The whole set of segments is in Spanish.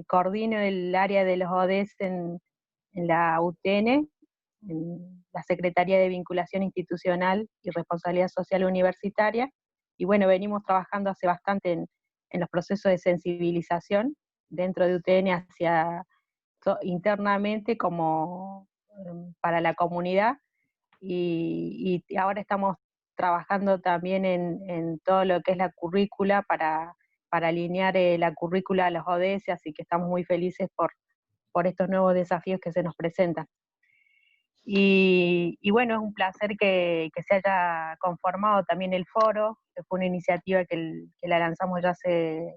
coordino el área de los ODS en la UTN, en la Secretaría de Vinculación Institucional y Responsabilidad Social Universitaria, y bueno, venimos trabajando hace bastante en los procesos de sensibilización dentro de UTN hacia internamente como para la comunidad, y ahora estamos trabajando también en todo lo que es la currícula para alinear la currícula a los ODS, así que estamos muy felices por estos nuevos desafíos que se nos presentan. Y bueno, es un placer que se haya conformado también el foro, que fue una iniciativa que la lanzamos ya hace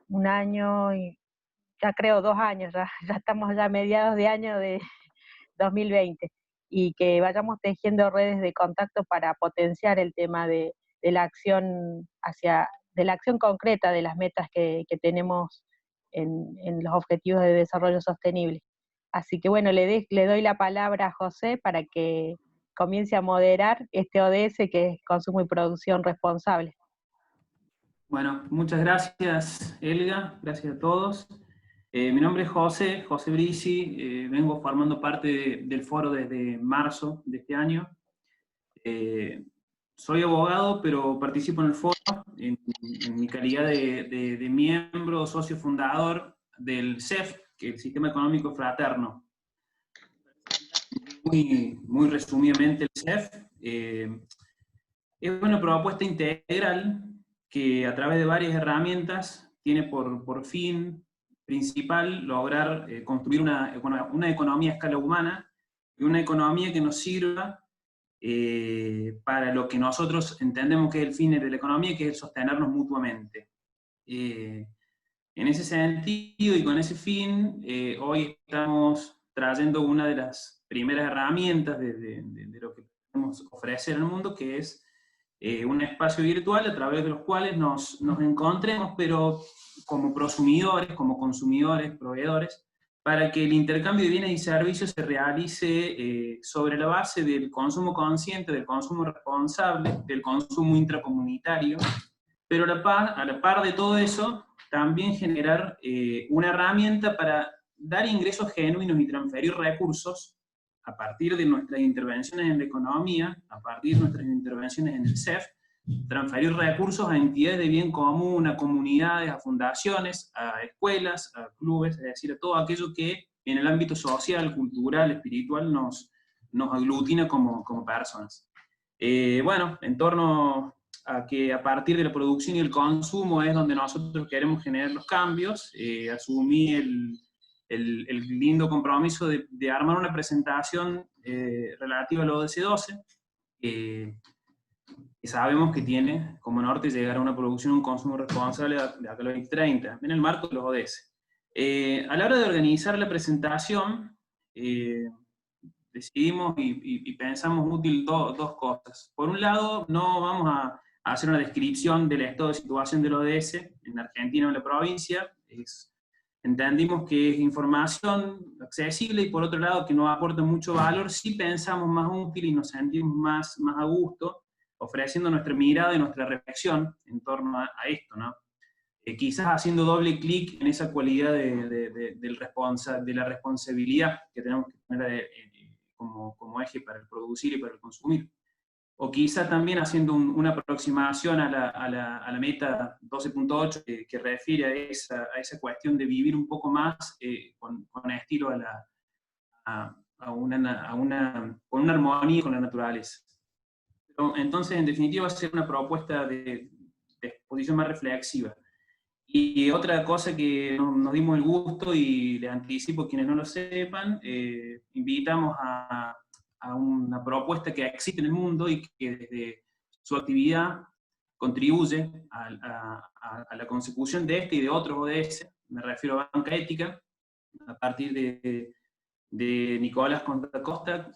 un año, y ya creo 2 años, ya estamos ya a mediados de año de 2020, y que vayamos tejiendo redes de contacto para potenciar el tema de la acción de la acción concreta de las metas que tenemos en los objetivos de desarrollo sostenible. Así que bueno, le doy la palabra a José para que comience a moderar este ODS, que es consumo y producción responsable. Bueno, muchas gracias, Elga, gracias a todos. Mi nombre es José Brisi, vengo formando parte del foro desde marzo de este año. Soy abogado, pero participo en el foro en mi calidad de miembro, socio fundador del CEF, que es el Sistema Económico Fraterno. Muy resumidamente, el CEF es una propuesta integral que a través de varias herramientas tiene por fin principal lograr construir una economía a escala humana, y una economía que nos sirva para lo que nosotros entendemos que es el fin de la economía, que es sostenernos mutuamente. En ese sentido y con ese fin, hoy estamos trayendo una de las primeras herramientas de lo que podemos ofrecer al mundo, que es un espacio virtual a través de los cuales nos encontremos, pero como prosumidores, como consumidores, proveedores, para que el intercambio de bienes y servicios se realice sobre la base del consumo consciente, del consumo responsable, del consumo intracomunitario, pero a la par de todo eso, también generar una herramienta para dar ingresos genuinos y transferir recursos a partir de nuestras intervenciones en la economía, a partir de nuestras intervenciones en el CEF, transferir recursos a entidades de bien común, a comunidades, a fundaciones, a escuelas, a clubes, es decir, a todo aquello que en el ámbito social, cultural, espiritual nos aglutina como personas. Bueno, en torno a que a partir de la producción y el consumo es donde nosotros queremos generar los cambios, asumí el lindo compromiso de armar una presentación relativa al ODS 12, que sabemos que tiene como norte llegar a una producción y un consumo responsable de acá al 2030, en el marco de los ODS. A la hora de organizar la presentación, decidimos y pensamos útil dos cosas. Por un lado, no vamos a hacer una descripción del estado de situación del ODS en Argentina o en la provincia. Entendimos que es información accesible, y por otro lado que no aporta mucho valor. Sí pensamos más útil y nos sentimos más a gusto ofreciendo nuestra mirada y nuestra reflexión en torno a esto, ¿no? Quizás haciendo doble clic en esa cualidad de la responsabilidad que tenemos que tener como eje para el producir y para el consumir. O quizá también haciendo una aproximación a la meta 12.8 que refiere a esa cuestión de vivir un poco más con estilo con una armonía con la naturaleza. Pero, entonces, en definitiva, va a ser una propuesta de exposición más reflexiva. Y otra cosa que nos dimos el gusto, y les anticipo a quienes no lo sepan, invitamos a una propuesta que existe en el mundo y que desde su actividad contribuye a la consecución de este y de otros ODS, me refiero a Banca Ética, a partir de Nicolás Costa.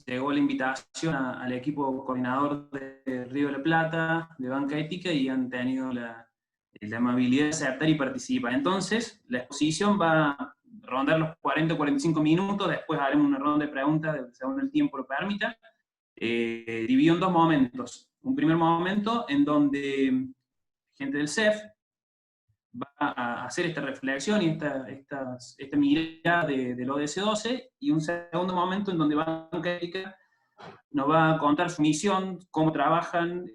Llegó la invitación al equipo coordinador de Río de la Plata, de Banca Ética, y han tenido la amabilidad de aceptar y participar. Entonces, la exposición va a rondar los 40 o 45 minutos, después haremos una ronda de preguntas según el tiempo lo permita, dividido en dos momentos. Un primer momento en donde gente del CEF va a hacer esta reflexión y esta mirada del ODS-12, y un segundo momento en donde Banca Ética nos va a contar su misión, cómo trabajan,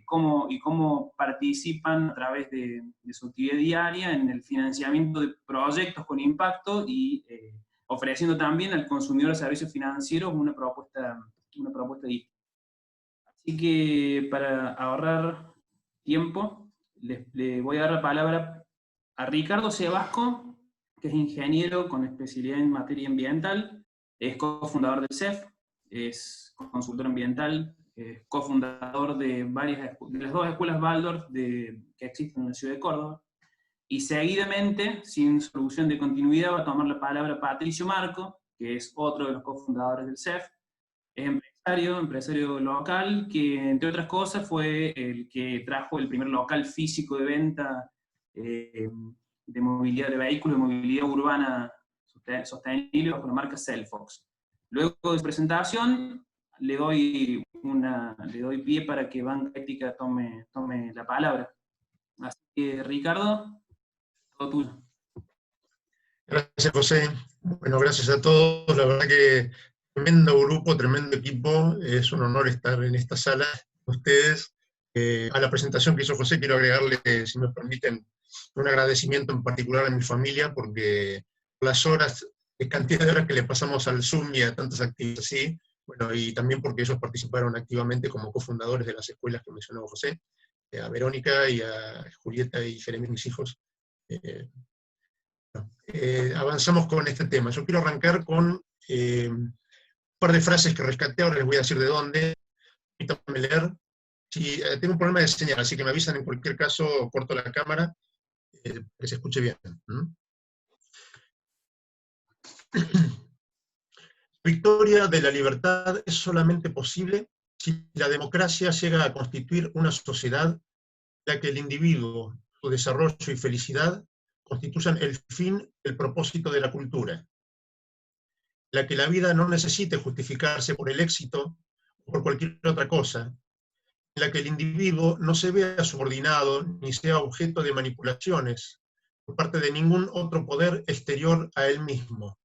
cómo participan a través de su actividad diaria en el financiamiento de proyectos con impacto y ofreciendo también al consumidor de servicios financieros una propuesta distinta. Así que para ahorrar tiempo, le voy a dar la palabra a Ricardo Sebasco, que es ingeniero con especialidad en materia ambiental, es cofundador del CEF, es consultor ambiental, cofundador de las dos escuelas Waldorf que existen en la ciudad de Córdoba, y seguidamente, sin solución de continuidad, va a tomar la palabra Patricio Marco, que es otro de los cofundadores del CEF, es empresario local, que entre otras cosas fue el que trajo el primer local físico de venta de movilidad de vehículos, de movilidad urbana sostenible bajo la marca Cellfox. Luego de su presentación, le doy pie para que Banca Ética tome la palabra. Así que, Ricardo, todo tuyo. Gracias, José. Bueno, gracias a todos. La verdad que tremendo grupo, tremendo equipo. Es un honor estar en esta sala con ustedes. A la presentación que hizo José, quiero agregarle, si me permiten, un agradecimiento en particular a mi familia, porque las horas, cantidad de horas que le pasamos al Zoom y a tantas actividades así, bueno, y también porque ellos participaron activamente como cofundadores de las escuelas que mencionó José, a Verónica y a Julieta y Jeremías, mis hijos. Avanzamos con este tema. Yo quiero arrancar con un par de frases que rescaté, ahora les voy a decir de dónde. Permítanme leer. Si, tengo un problema de señal, así que me avisan en cualquier caso, corto la cámara, que se escuche bien. Victoria de la libertad es solamente posible si la democracia llega a constituir una sociedad en la que el individuo, su desarrollo y felicidad constituyan el fin, el propósito de la cultura. La que la vida no necesite justificarse por el éxito o por cualquier otra cosa, en la que el individuo no se vea subordinado ni sea objeto de manipulaciones por parte de ningún otro poder exterior a él mismo,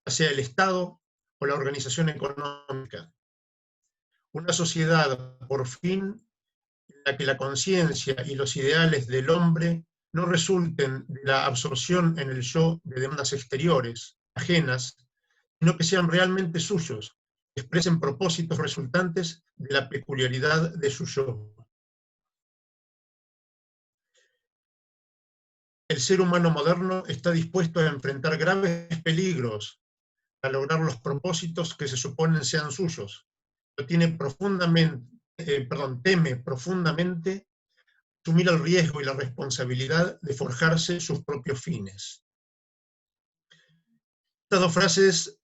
ya sea el Estado o la organización económica. Una sociedad, por fin, en la que la conciencia y los ideales del hombre no resulten de la absorción en el yo de demandas exteriores, ajenas, sino que sean realmente suyos, expresen propósitos resultantes de la peculiaridad de su yo. El ser humano moderno está dispuesto a enfrentar graves peligros para lograr los propósitos que se suponen sean suyos, pero teme profundamente asumir el riesgo y la responsabilidad de forjarse sus propios fines. Estas dos frases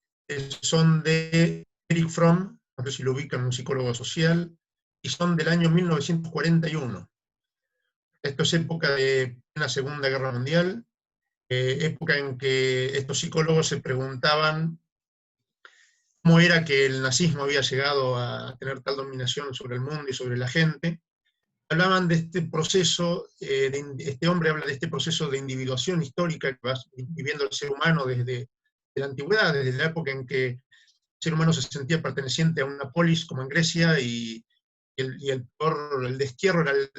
son de Erich Fromm, no sé si lo ubican, un psicólogo social, y son del año 1941. Esto es época de la Segunda Guerra Mundial, época en que estos psicólogos se preguntaban cómo era que el nazismo había llegado a tener tal dominación sobre el mundo y sobre la gente. Hablaban de este proceso, este hombre habla de este proceso de individuación histórica que va viviendo el ser humano desde la antigüedad, desde la época en que el ser humano se sentía perteneciente a una polis como en Grecia y el destierro era el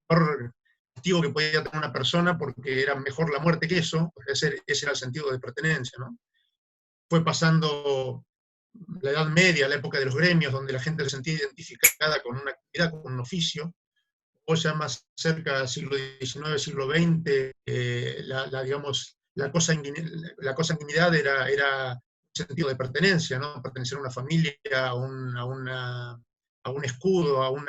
peor castigo que podía tener una persona porque era mejor la muerte que eso, ese era el sentido de pertenencia, ¿no? Fue pasando la Edad Media, la época de los gremios, donde la gente se sentía identificada con una actividad, con un oficio, o ya más cerca del siglo XIX, siglo XX, la consanguinidad era un sentido de pertenencia, ¿no? Pertenecer a una familia, a un escudo, a un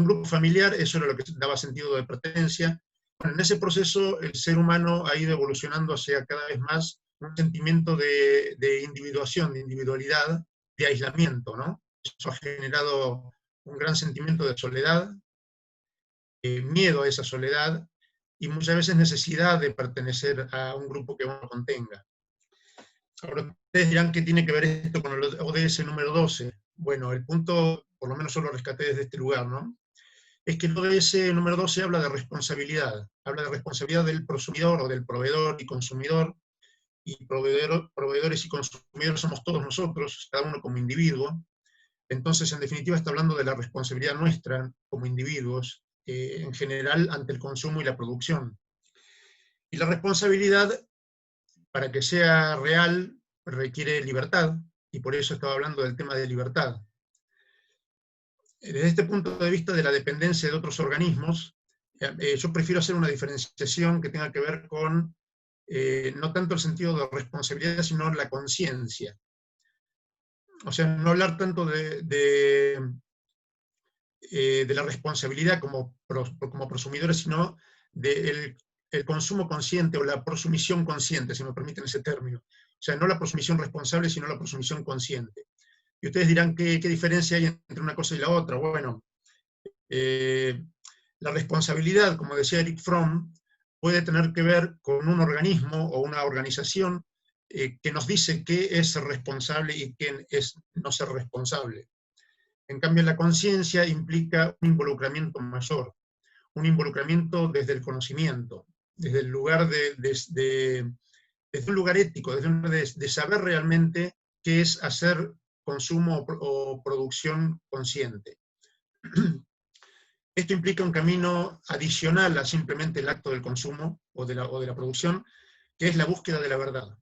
grupo familiar, eso era lo que daba sentido de pertenencia. Bueno, en ese proceso el ser humano ha ido evolucionando hacia cada vez más un sentimiento de individuación, de individualidad, de aislamiento, ¿no? Eso ha generado un gran sentimiento de soledad, miedo a esa soledad y muchas veces necesidad de pertenecer a un grupo que uno contenga. Ahora, ustedes dirán qué tiene que ver esto con el ODS número 12. Bueno, el punto, por lo menos yo lo rescaté desde este lugar, ¿no? es que el ODS número 12 habla de responsabilidad del consumidor o del proveedor y consumidor, y proveedores y consumidores somos todos nosotros, cada uno como individuo. Entonces, en definitiva, está hablando de la responsabilidad nuestra como individuos, en general, ante el consumo y la producción. Y la responsabilidad, para que sea real, requiere libertad, y por eso estaba hablando del tema de libertad. Desde este punto de vista de la dependencia de otros organismos, yo prefiero hacer una diferenciación que tenga que ver con no tanto el sentido de responsabilidad, sino la conciencia. O sea, no hablar tanto de la responsabilidad como prosumidores, sino del el consumo consciente o la prosumisión consciente, si me permiten ese término. O sea, no la prosumisión responsable, sino la prosumisión consciente. Y ustedes dirán, ¿qué diferencia hay entre una cosa y la otra? Bueno, la responsabilidad, como decía Erich Fromm, puede tener que ver con un organismo o una organización que nos dice qué es ser responsable y qué es no ser responsable. En cambio, la conciencia implica un involucramiento mayor, un involucramiento desde el conocimiento, desde el lugar desde un lugar ético, desde un lugar de saber realmente qué es hacer consumo o producción consciente. Esto implica un camino adicional a simplemente el acto del consumo o de la producción, que es la búsqueda de la verdad.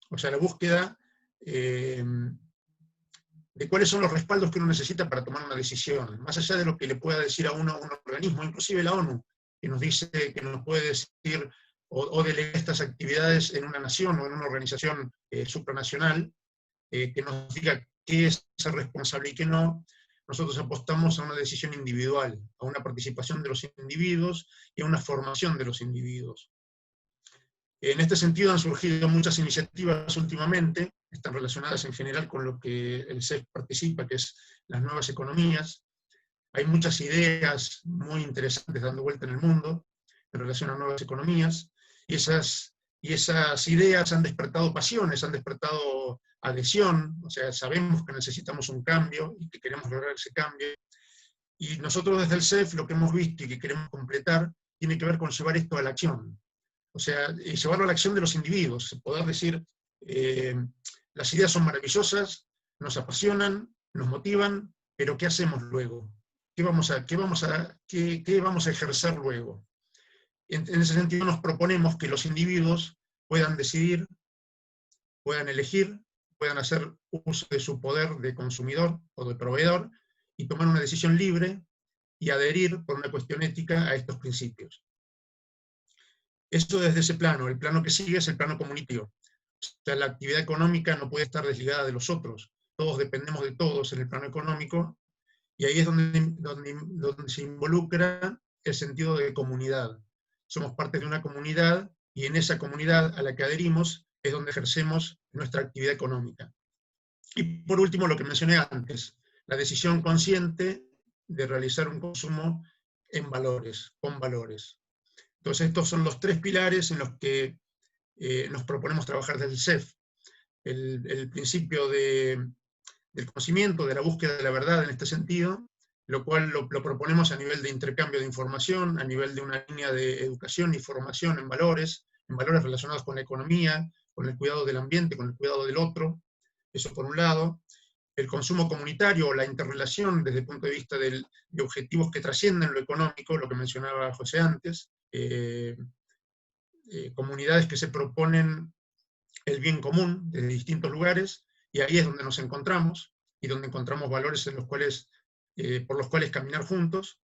O sea, la búsqueda de cuáles son los respaldos que uno necesita para tomar una decisión, más allá de lo que le pueda decir a uno un organismo, inclusive la ONU, que nos dice, que nos puede decir o delegar estas actividades en una nación o en una organización supranacional, que nos diga qué es ser responsable y qué no. Nosotros apostamos a una decisión individual, a una participación de los individuos y a una formación de los individuos. En este sentido han surgido muchas iniciativas últimamente, están relacionadas en general con lo que el CEF participa, que es las nuevas economías. Hay muchas ideas muy interesantes dando vuelta en el mundo en relación a nuevas economías, y esas ideas han despertado pasiones, han despertado adhesión, o sea, sabemos que necesitamos un cambio y que queremos lograr ese cambio. Y nosotros desde el CEF lo que hemos visto y que queremos completar tiene que ver con llevar esto a la acción. O sea, llevarlo a la acción de los individuos, poder decir, las ideas son maravillosas, nos apasionan, nos motivan, pero ¿qué hacemos luego? ¿Qué vamos a ejercer luego? En ese sentido nos proponemos que los individuos puedan decidir, puedan elegir, puedan hacer uso de su poder de consumidor o de proveedor y tomar una decisión libre y adherir por una cuestión ética a estos principios. Esto desde ese plano. El plano que sigue es el plano comunitario. O sea, la actividad económica no puede estar desligada de los otros. Todos dependemos de todos en el plano económico, y ahí es donde se involucra el sentido de comunidad. Somos parte de una comunidad, y en esa comunidad a la que adherimos es donde ejercemos nuestra actividad económica. Y por último, lo que mencioné antes, la decisión consciente de realizar un consumo en valores, con valores. Entonces, estos son los tres pilares en los que nos proponemos trabajar desde el CEF. El principio del conocimiento, de la búsqueda de la verdad en este sentido, lo cual lo proponemos a nivel de intercambio de información, a nivel de una línea de educación y formación en valores relacionados con la economía, con el cuidado del ambiente, con el cuidado del otro. Eso por un lado. El consumo comunitario, la interrelación desde el punto de vista de objetivos que trascienden lo económico, lo que mencionaba José antes, comunidades que se proponen el bien común desde distintos lugares, y ahí es donde nos encontramos, y donde encontramos valores en los cuales, por los cuales caminar juntos.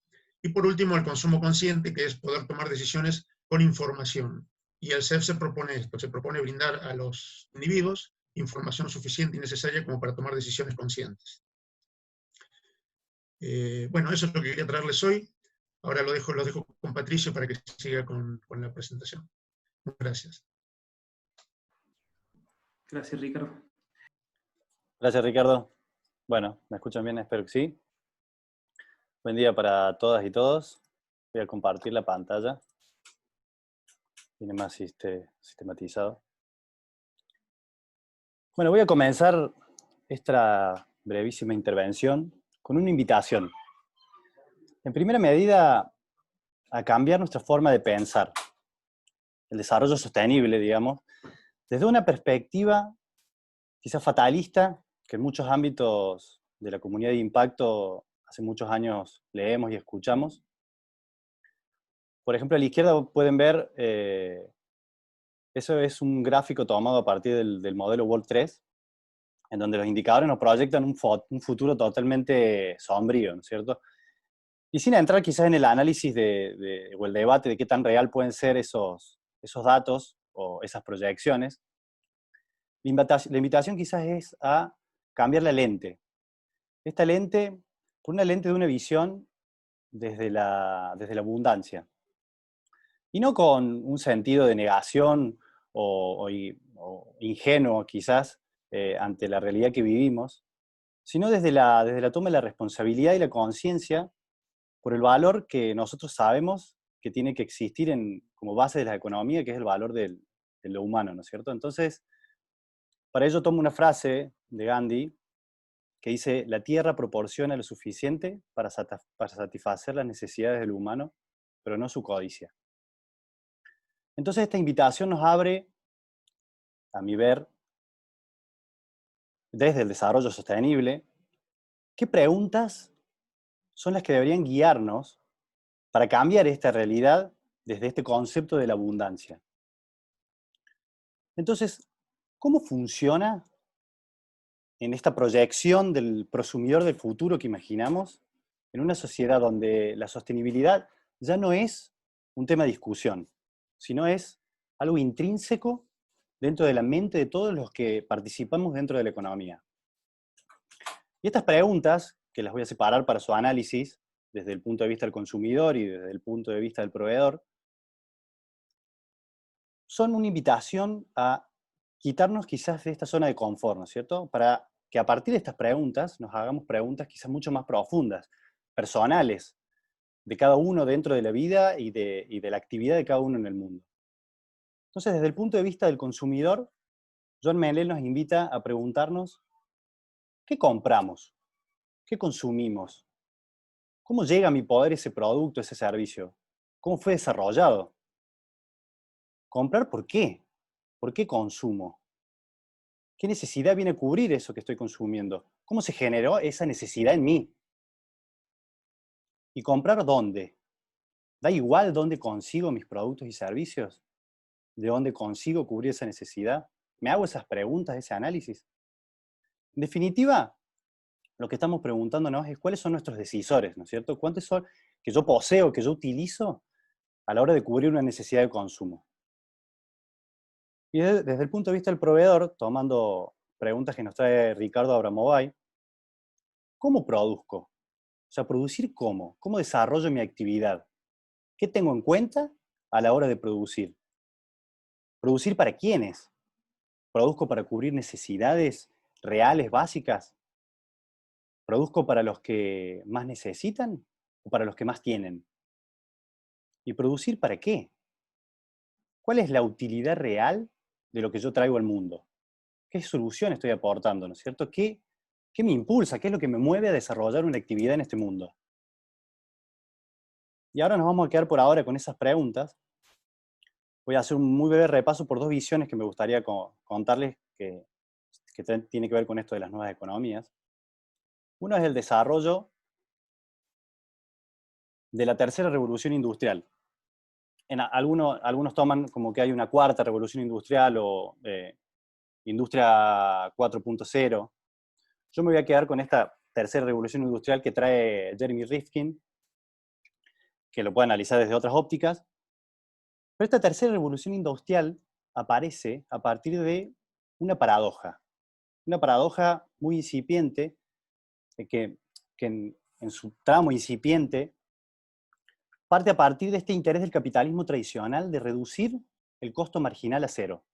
Y por último, el consumo consciente, que es poder tomar decisiones con información. Y el CEF se propone esto, se propone brindar a los individuos información suficiente y necesaria como para tomar decisiones conscientes. Bueno, eso es lo que quería traerles hoy. Ahora lo dejo con Patricio para que siga con la presentación. Muchas gracias. Gracias, Ricardo. Gracias, Ricardo. Bueno, ¿me escuchan bien? Espero que sí. Buen día para todas y todos. Voy a compartir la pantalla. Viene más sistematizado. Bueno, voy a comenzar esta brevísima intervención con una invitación. En primera medida, a cambiar nuestra forma de pensar. El desarrollo sostenible, digamos, desde una perspectiva quizás fatalista, que en muchos ámbitos de la comunidad de impacto hace muchos años leemos y escuchamos. Por ejemplo, a la izquierda pueden ver, eso es un gráfico tomado a partir del modelo World 3, en donde los indicadores nos proyectan un futuro totalmente sombrío, ¿no es cierto? Y sin entrar quizás en el análisis o el debate de qué tan real pueden ser esos datos o esas proyecciones, la invitación quizás es a cambiar la lente. Esta lente, por una lente de una visión desde la abundancia. Y no con un sentido de negación o ingenuo quizás ante la realidad que vivimos, sino desde la toma de la responsabilidad y la conciencia por el valor que nosotros sabemos que tiene que existir como base de la economía, que es el valor de lo humano, ¿no es cierto? Entonces, para ello tomo una frase de Gandhi que dice: la tierra proporciona lo suficiente para satisfacer las necesidades del humano, pero no su codicia. Entonces esta invitación nos abre, a mi ver, desde el desarrollo sostenible, ¿qué preguntas son las que deberían guiarnos para cambiar esta realidad desde este concepto de la abundancia? Entonces, ¿cómo funciona en esta proyección del prosumidor del futuro que imaginamos en una sociedad donde la sostenibilidad ya no es un tema de discusión, sino es algo intrínseco dentro de la mente de todos los que participamos dentro de la economía? Y estas preguntas, que las voy a separar para su análisis, desde el punto de vista del consumidor y desde el punto de vista del proveedor, son una invitación a quitarnos quizás de esta zona de confort, ¿no es cierto? Para que a partir de estas preguntas nos hagamos preguntas quizás mucho más profundas, personales, de cada uno dentro de la vida y de la actividad de cada uno en el mundo. Entonces, desde el punto de vista del consumidor, John Menel nos invita a preguntarnos: ¿qué compramos? ¿Qué consumimos? ¿Cómo llega a mi poder ese producto, ese servicio? ¿Cómo fue desarrollado? ¿Comprar por qué? ¿Por qué consumo? ¿Qué necesidad viene a cubrir eso que estoy consumiendo? ¿Cómo se generó esa necesidad en mí? ¿Y comprar dónde? ¿Da igual dónde consigo mis productos y servicios? ¿De dónde consigo cubrir esa necesidad? ¿Me hago esas preguntas, ese análisis? En definitiva, lo que estamos preguntándonos es cuáles son nuestros decisores, ¿no es cierto? ¿Cuántos son que yo poseo, que yo utilizo a la hora de cubrir una necesidad de consumo? Y desde el punto de vista del proveedor, tomando preguntas que nos trae Ricardo Abramovay, ¿cómo produzco? O sea, ¿producir cómo? ¿Cómo desarrollo mi actividad? ¿Qué tengo en cuenta a la hora de producir? ¿Producir para quiénes? ¿Produzco para cubrir necesidades reales, básicas? ¿Produzco para los que más necesitan o para los que más tienen? ¿Y producir para qué? ¿Cuál es la utilidad real de lo que yo traigo al mundo? ¿Qué solución estoy aportando, ¿no es cierto? ¿Qué me impulsa? ¿Qué es lo que me mueve a desarrollar una actividad en este mundo? Y ahora nos vamos a quedar por ahora con esas preguntas. Voy a hacer un muy breve repaso por dos visiones que me gustaría contarles que tiene que ver con esto de las nuevas economías. Uno es el desarrollo de la tercera revolución industrial. Algunos toman como que hay una cuarta revolución industrial o industria 4.0. Yo me voy a quedar con esta tercera revolución industrial que trae Jeremy Rifkin, que lo puede analizar desde otras ópticas. Pero esta tercera revolución industrial aparece a partir de una paradoja muy incipiente, que en su tramo incipiente parte a partir de este interés del capitalismo tradicional de reducir el costo marginal a cero.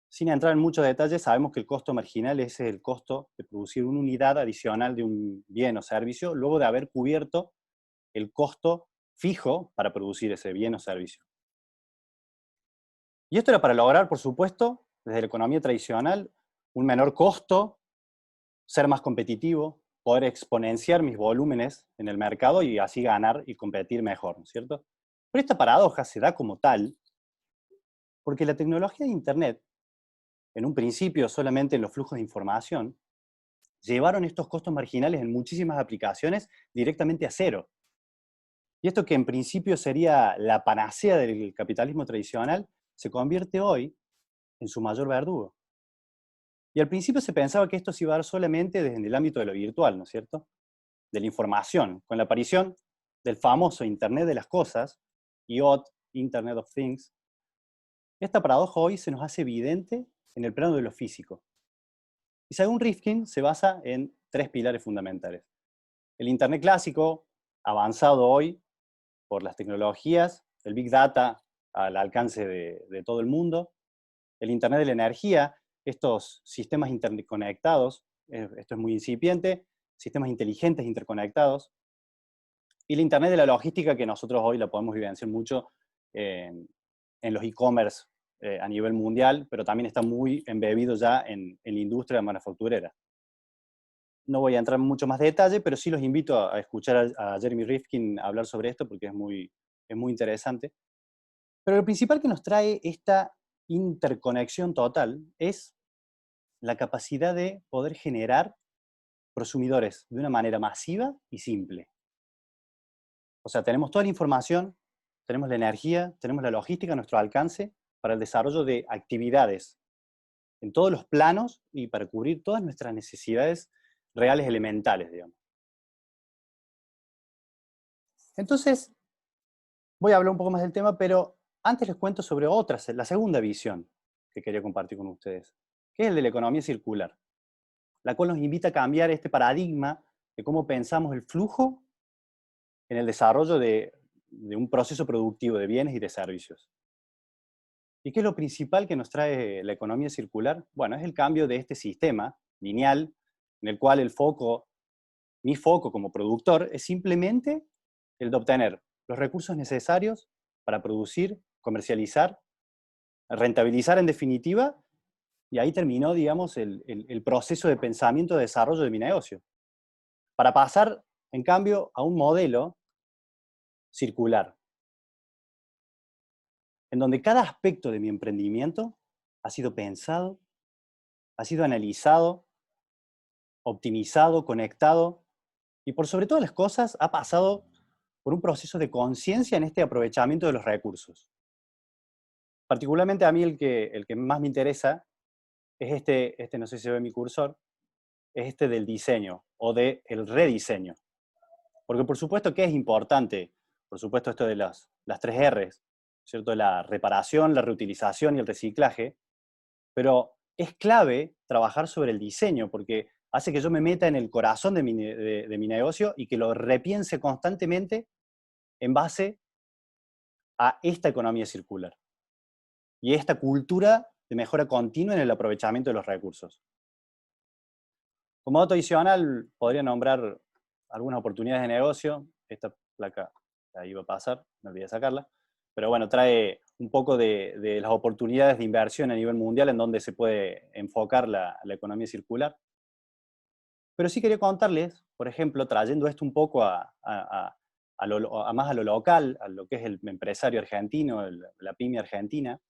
Sin entrar en muchos detalles, sabemos que el costo marginal es el costo de producir una unidad adicional de un bien o servicio, luego de haber cubierto el costo fijo para producir ese bien o servicio. Y esto era para lograr, por supuesto, desde la economía tradicional, un menor costo, ser más competitivo, poder exponenciar mis volúmenes en el mercado y así ganar y competir mejor, ¿no es cierto? Pero esta paradoja se da como tal porque la tecnología de Internet, en un principio solamente en los flujos de información, llevaron estos costos marginales en muchísimas aplicaciones directamente a cero. Y esto que en principio sería la panacea del capitalismo tradicional, se convierte hoy en su mayor verdugo. Y al principio se pensaba que esto se iba a dar solamente desde el ámbito de lo virtual, ¿no es cierto? De la información, con la aparición del famoso Internet de las Cosas, IoT, Internet of Things. Esta paradoja hoy se nos hace evidente en el plano de lo físico. Y según Rifkin, se basa en 3 pilares fundamentales. El Internet clásico, avanzado hoy por las tecnologías, el Big Data al alcance de todo el mundo, el Internet de la energía, estos sistemas interconectados, esto es muy incipiente, sistemas inteligentes interconectados, y el Internet de la logística, que nosotros hoy la podemos vivenciar mucho en los e-commerce a nivel mundial, pero también está muy embebido ya en la industria manufacturera. No voy a entrar en mucho más detalle, pero sí los invito a escuchar a Jeremy Rifkin hablar sobre esto porque es muy interesante. Pero lo principal que nos trae esta interconexión total es la capacidad de poder generar prosumidores de una manera masiva y simple. O sea, tenemos toda la información, tenemos la energía, tenemos la logística a nuestro alcance para el desarrollo de actividades en todos los planos y para cubrir todas nuestras necesidades reales elementales, digamos. Entonces, voy a hablar un poco más del tema, pero antes les cuento sobre la segunda visión que quería compartir con ustedes, que es el de la economía circular, la cual nos invita a cambiar este paradigma de cómo pensamos el flujo en el desarrollo de un proceso productivo de bienes y de servicios. ¿Y qué es lo principal que nos trae la economía circular? Bueno, es el cambio de este sistema lineal en el cual mi foco como productor es simplemente el de obtener los recursos necesarios para producir, comercializar, rentabilizar en definitiva, y ahí terminó, digamos, el proceso de pensamiento de desarrollo de mi negocio. Para pasar, en cambio, a un modelo circular, en donde cada aspecto de mi emprendimiento ha sido pensado, ha sido analizado, optimizado, conectado, y por sobre todas las cosas ha pasado por un proceso de conciencia en este aprovechamiento de los recursos. Particularmente a mí el que más me interesa es este no sé si se ve mi cursor, es este del diseño o del rediseño. Porque por supuesto que es importante, por supuesto esto de las 3 R's, ¿cierto? La reparación, la reutilización y el reciclaje, pero es clave trabajar sobre el diseño porque hace que yo me meta en el corazón de mi negocio y que lo repiense constantemente en base a esta economía circular y esta cultura de mejora continua en el aprovechamiento de los recursos. Como dato adicional, podría nombrar algunas oportunidades de negocio. Esta placa ahí va a pasar, me olvidé sacarla. Pero bueno, trae un poco de las oportunidades de inversión a nivel mundial en donde se puede enfocar la economía circular. Pero sí quería contarles, por ejemplo, trayendo esto un poco más a lo local, a lo que es el empresario argentino, la pyme argentina.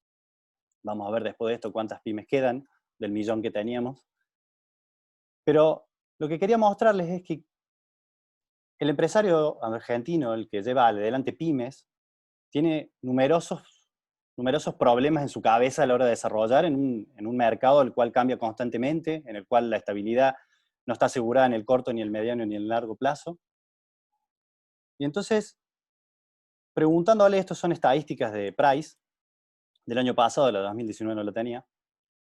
Vamos a ver después de esto cuántas pymes quedan del millón que teníamos. Pero lo que quería mostrarles es que el empresario argentino, el que lleva adelante pymes, tiene numerosos problemas en su cabeza a la hora de desarrollar en un mercado el cual cambia constantemente, en el cual la estabilidad no está asegurada en el corto, ni el mediano, ni el largo plazo. Y entonces, preguntándole, estos son estadísticas de Price, del año pasado, de la 2019 no lo tenía,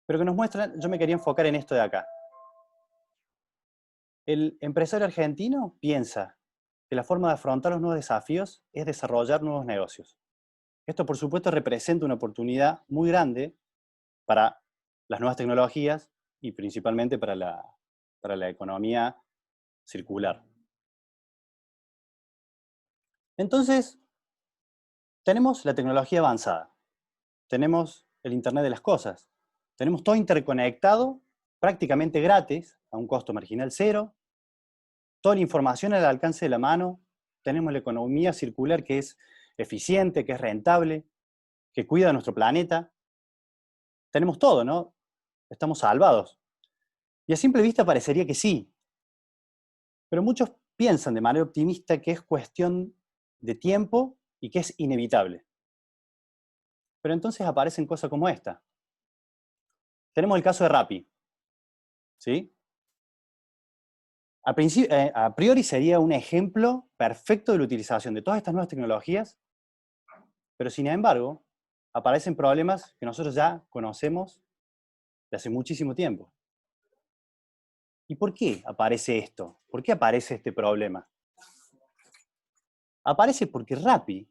pero que nos muestran, yo me quería enfocar en esto de acá. El empresario argentino piensa que la forma de afrontar los nuevos desafíos es desarrollar nuevos negocios. Esto, por supuesto, representa una oportunidad muy grande para las nuevas tecnologías y principalmente para la economía circular. Entonces, tenemos la tecnología avanzada, tenemos el Internet de las cosas, tenemos todo interconectado, prácticamente gratis, a un costo marginal cero, toda la información al alcance de la mano, tenemos la economía circular que es eficiente, que es rentable, que cuida de nuestro planeta. Tenemos todo, ¿no? Estamos salvados. Y a simple vista parecería que sí. Pero muchos piensan de manera optimista que es cuestión de tiempo y que es inevitable. Pero entonces aparecen cosas como esta. Tenemos el caso de Rappi, ¿sí? A priori sería un ejemplo perfecto de la utilización de todas estas nuevas tecnologías, pero sin embargo, aparecen problemas que nosotros ya conocemos de hace muchísimo tiempo. ¿Y por qué aparece esto? ¿Por qué aparece este problema? Aparece porque Rappi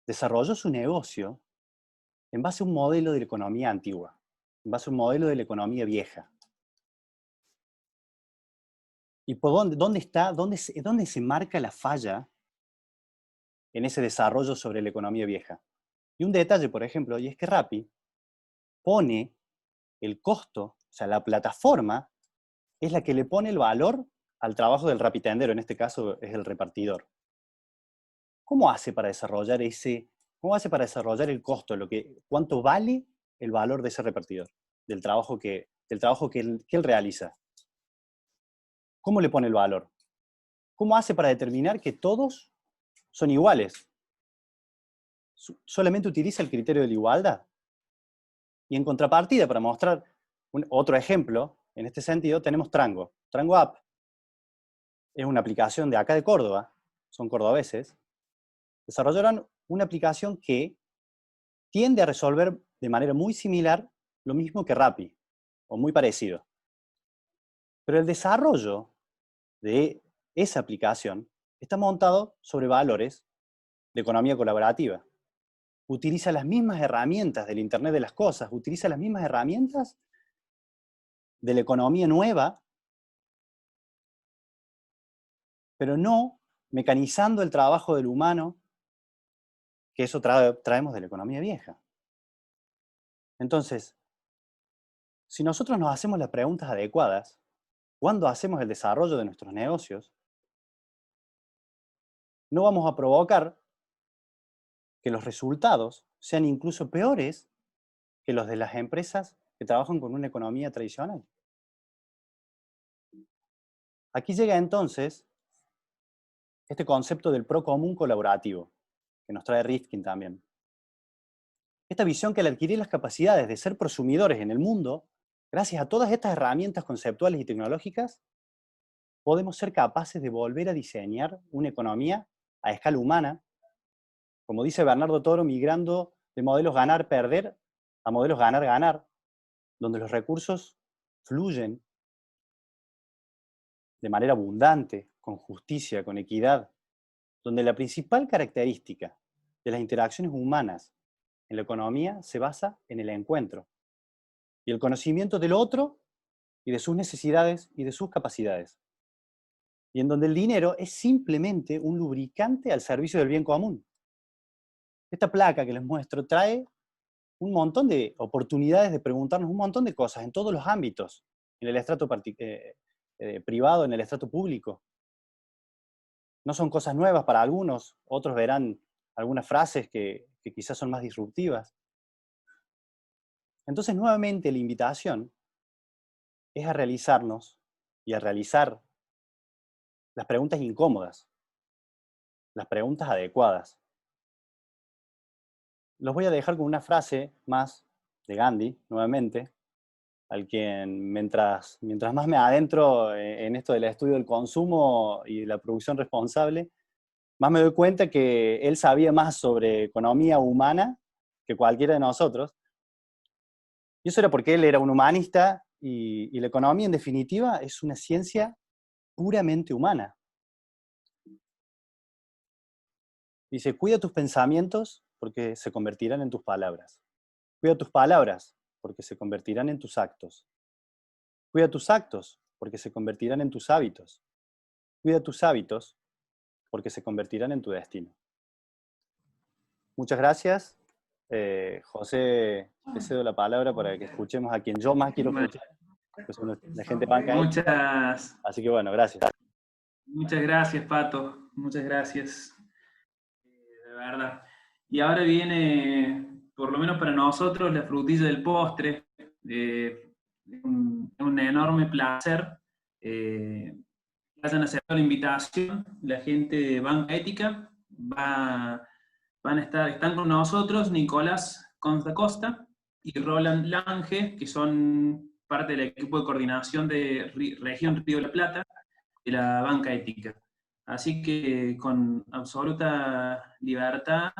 desarrolló su negocio en base a un modelo de la economía antigua, en base a un modelo de la economía vieja. ¿Y por dónde se marca la falla en ese desarrollo sobre la economía vieja? Y un detalle, por ejemplo, y es que Rappi pone el costo, o sea, la plataforma es la que le pone el valor al trabajo del rapitendero, en este caso es el repartidor. ¿Cómo hace para desarrollar el costo, cuánto vale el valor de ese repartidor, del trabajo que él realiza? ¿Cómo le pone el valor? ¿Cómo hace para determinar que todos son iguales? ¿Solamente utiliza el criterio de la igualdad? Y en contrapartida, para mostrar otro ejemplo, en este sentido, tenemos Trango. Trango App es una aplicación de acá de Córdoba, son cordobeses, desarrollaron una aplicación que tiende a resolver de manera muy similar lo mismo que Rappi, o muy parecido. Pero el desarrollo de esa aplicación está montado sobre valores de economía colaborativa. Utiliza las mismas herramientas del Internet de las cosas, utiliza las mismas herramientas de la economía nueva, pero no mecanizando el trabajo del humano, que eso traemos de la economía vieja. Entonces, si nosotros nos hacemos las preguntas adecuadas, cuando hacemos el desarrollo de nuestros negocios, no vamos a provocar que los resultados sean incluso peores que los de las empresas que trabajan con una economía tradicional. Aquí llega entonces este concepto del procomún colaborativo, que nos trae Rifkin también. Esta visión que al adquirir las capacidades de ser prosumidores en el mundo, gracias a todas estas herramientas conceptuales y tecnológicas, podemos ser capaces de volver a diseñar una economía a escala humana, como dice Bernardo Toro, migrando de modelos ganar-perder a modelos ganar-ganar, donde los recursos fluyen de manera abundante, con justicia, con equidad, donde la principal característica de las interacciones humanas en la economía se basa en el encuentro y el conocimiento del otro y de sus necesidades y de sus capacidades. Y en donde el dinero es simplemente un lubricante al servicio del bien común. Esta placa que les muestro trae un montón de oportunidades de preguntarnos un montón de cosas en todos los ámbitos, en el estrato privado, en el estrato público. No son cosas nuevas para algunos, otros verán algunas frases que quizás son más disruptivas. Entonces, nuevamente, la invitación es a realizarnos y a realizar las preguntas incómodas, las preguntas adecuadas. Los voy a dejar con una frase más de Gandhi, nuevamente, al quien mientras más me adentro en esto del estudio del consumo y la producción responsable, más me doy cuenta que él sabía más sobre economía humana que cualquiera de nosotros. Y eso era porque él era un humanista y la economía, en definitiva, es una ciencia puramente humana. Dice, cuida tus pensamientos porque se convertirán en tus palabras. Cuida tus palabras porque se convertirán en tus actos. Cuida tus actos porque se convertirán en tus hábitos. Cuida tus hábitos porque se convertirán en tu destino. Muchas gracias. José, te cedo la palabra para que escuchemos a quien yo más quiero escuchar. Pues la gente banca ahí. Muchas Así que bueno, gracias. Muchas gracias, Pato. Muchas gracias. De verdad. Y ahora viene, por lo menos para nosotros, la frutilla del postre. Un enorme placer que hayan aceptado la invitación. La gente de Banca Ética están con nosotros Nicolás Consta Costa y Roland Lange, que son parte del equipo de coordinación de Región Río de la Plata, de la Banca Ética. Así que con absoluta libertad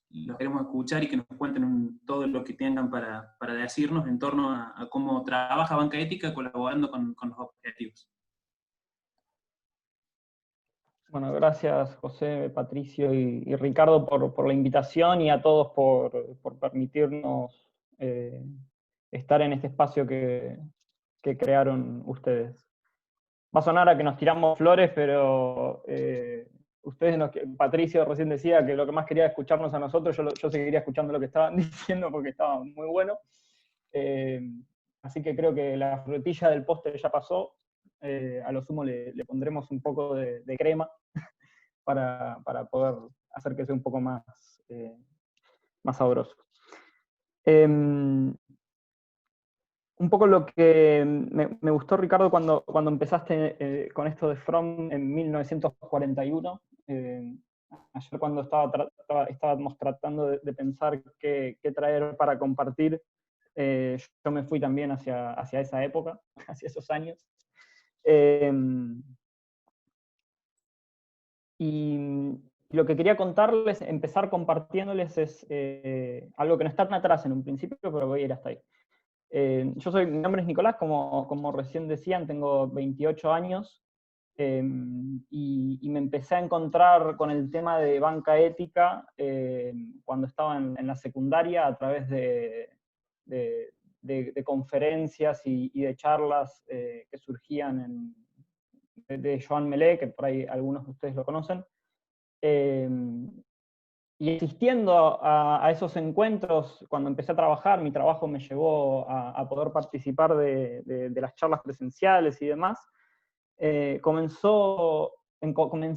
los queremos escuchar y que nos cuenten todo lo que tengan para decirnos en torno a cómo trabaja Banca Ética colaborando con los objetivos. Bueno, gracias José, Patricio y Ricardo por la invitación y a todos por permitirnos estar en este espacio que crearon ustedes. Va a sonar a que nos tiramos flores, pero Patricio recién decía que lo que más quería escucharnos a nosotros, yo seguiría escuchando lo que estaban diciendo porque estaba muy bueno. Así que creo que la frutilla del postre ya pasó. A lo sumo le pondremos un poco de crema para poder hacer que sea un poco más sabroso. Un poco lo que me gustó, Ricardo, cuando empezaste con esto de From en 1941. Ayer cuando estábamos tratando de pensar qué traer para compartir, yo me fui también hacia esa época, hacia esos años. Y lo que quería contarles, empezar compartiéndoles, es algo que no está tan atrás en un principio, pero voy a ir hasta ahí. Mi nombre es Nicolás, como recién decían, tengo 28 años, y me empecé a encontrar con el tema de banca ética cuando estaba en la secundaria, a través de conferencias y de charlas que surgían de Joan Melé, que por ahí algunos de ustedes lo conocen. Y asistiendo a esos encuentros, cuando empecé a trabajar, mi trabajo me llevó a poder participar de las charlas presenciales y demás, comencé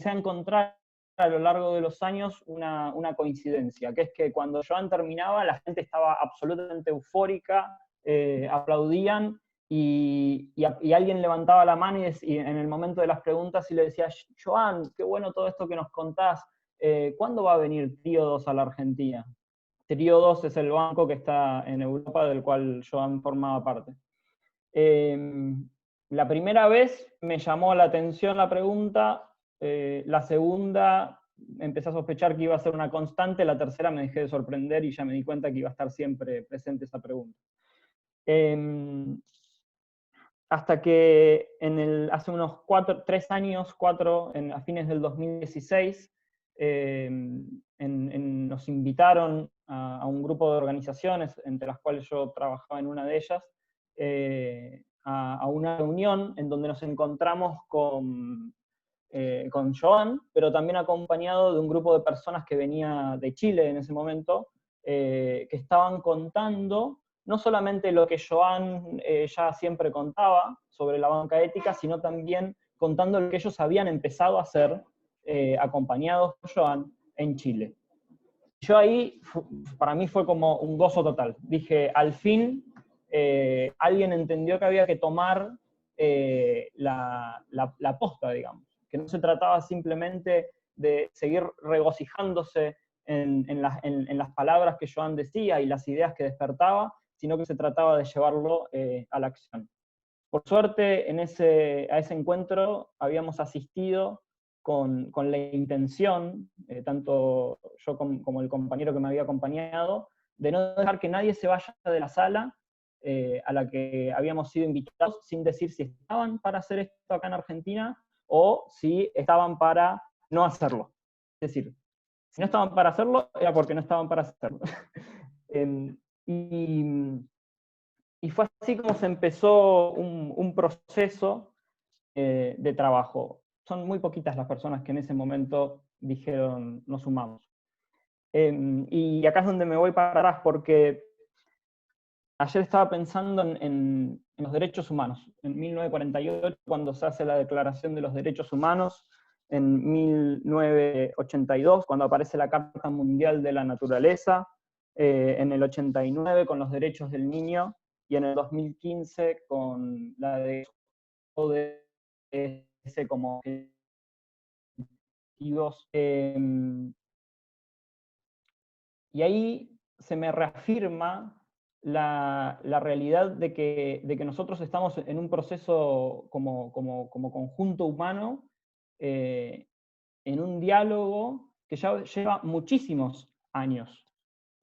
a encontrar a lo largo de los años una coincidencia, que es que cuando Joan terminaba, la gente estaba absolutamente eufórica, aplaudían, y alguien levantaba la mano y en el momento de las preguntas y le decía: Joan, qué bueno todo esto que nos contás, ¿cuándo va a venir Trío 2 a la Argentina? Trío 2 es el banco que está en Europa, del cual Joan formaba parte. La primera vez me llamó la atención la pregunta, la segunda empecé a sospechar que iba a ser una constante, la tercera me dejé de sorprender y ya me di cuenta que iba a estar siempre presente esa pregunta. Hasta que hace unos 3 años, a fines del 2016, nos invitaron a un grupo de organizaciones, entre las cuales yo trabajaba en una de ellas, a una reunión en donde nos encontramos con Joan, pero también acompañado de un grupo de personas que venía de Chile en ese momento, que estaban contando no solamente lo que Joan ya siempre contaba sobre la banca ética, sino también contando lo que ellos habían empezado a hacer, acompañados por Joan, en Chile. Yo ahí, para mí fue como un gozo total. Dije, al fin, alguien entendió que había que tomar la posta, digamos. Que no se trataba simplemente de seguir regocijándose en las palabras que Joan decía y las ideas que despertaba, sino que se trataba de llevarlo a la acción. Por suerte, a ese encuentro habíamos asistido con la intención, tanto yo como el compañero que me había acompañado, de no dejar que nadie se vaya de la sala a la que habíamos sido invitados, sin decir si estaban para hacer esto acá en Argentina o si estaban para no hacerlo. Es decir, si no estaban para hacerlo, era porque no estaban para hacerlo. Y fue así como se empezó un proceso de trabajo. Son muy poquitas las personas que en ese momento dijeron, nos sumamos. Y acá es donde me voy para atrás, porque ayer estaba pensando en los derechos humanos. En 1948, cuando se hace la Declaración de los Derechos Humanos, en 1982, cuando aparece la Carta Mundial de la Naturaleza, en el 89 con los derechos del niño, y en el 2015 con la de ODS como objetivos. Y ahí se me reafirma la realidad de que nosotros estamos en un proceso como conjunto humano, en un diálogo que ya lleva muchísimos años.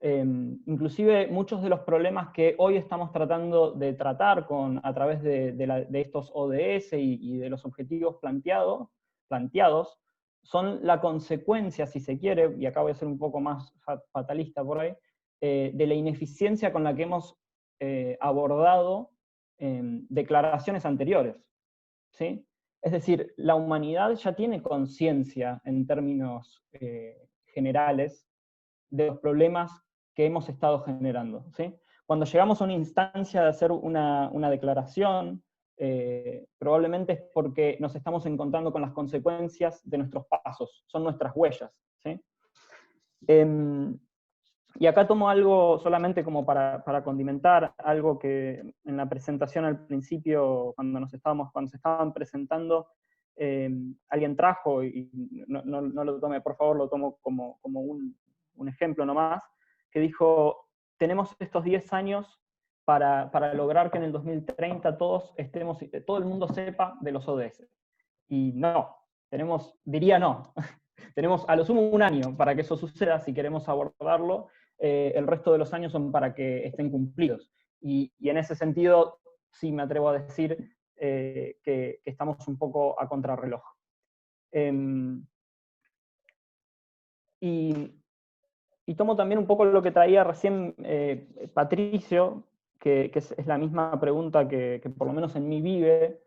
Inclusive muchos de los problemas que hoy estamos tratando de tratar a través de estos ODS y de los objetivos planteados son la consecuencia, si se quiere, y acá voy a ser un poco más fatalista por ahí, de la ineficiencia con la que hemos abordado declaraciones anteriores, ¿sí? Es decir, la humanidad ya tiene conciencia en términos generales de los problemas que hemos estado generando, ¿sí? Cuando llegamos a una instancia de hacer una declaración, probablemente es porque nos estamos encontrando con las consecuencias de nuestros pasos, son nuestras huellas, ¿sí? Y acá tomo algo solamente como para condimentar, algo que en la presentación al principio, cuando se estaban presentando, alguien trajo, y no lo tome, por favor, lo tomo como un ejemplo nomás, que dijo, tenemos estos 10 años para lograr que en el 2030 todo el mundo sepa de los ODS. Y no, diría no, tenemos a lo sumo un año para que eso suceda si queremos abordarlo, el resto de los años son para que estén cumplidos. Y en ese sentido, sí me atrevo a decir que estamos un poco a contrarreloj. Y tomo también un poco lo que traía recién Patricio, que es la misma pregunta que por lo menos en mí vive,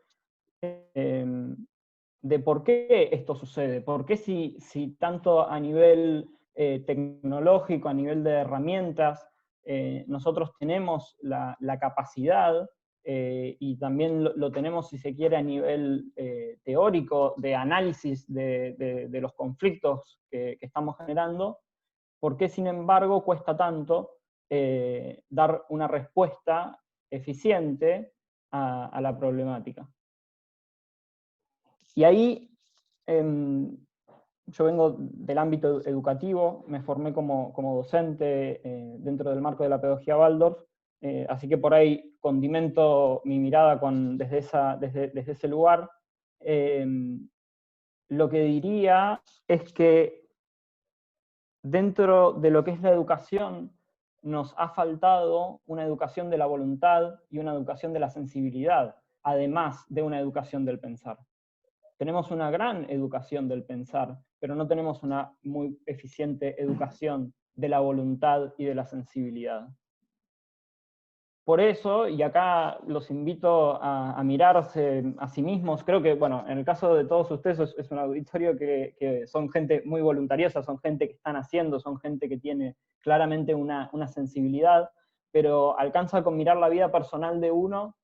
de por qué esto sucede, por qué si tanto a nivel tecnológico, a nivel de herramientas, nosotros tenemos la capacidad, y también lo tenemos, si se quiere, a nivel teórico, de análisis de los conflictos que estamos generando, por qué sin embargo cuesta tanto dar una respuesta eficiente a la problemática. Y ahí yo vengo del ámbito educativo, me formé como docente dentro del marco de la pedagogía Waldorf, así que por ahí condimento mi mirada desde ese lugar. Lo que diría es que dentro de lo que es la educación nos ha faltado una educación de la voluntad y una educación de la sensibilidad, además de una educación del pensar. Tenemos una gran educación del pensar, pero no tenemos una muy eficiente educación de la voluntad y de la sensibilidad. Por eso, y acá los invito a mirarse a sí mismos, creo que, bueno, en el caso de todos ustedes es un auditorio que son gente muy voluntariosa, son gente que están haciendo, son gente que tiene claramente una sensibilidad, pero alcanza con mirar la vida personal de uno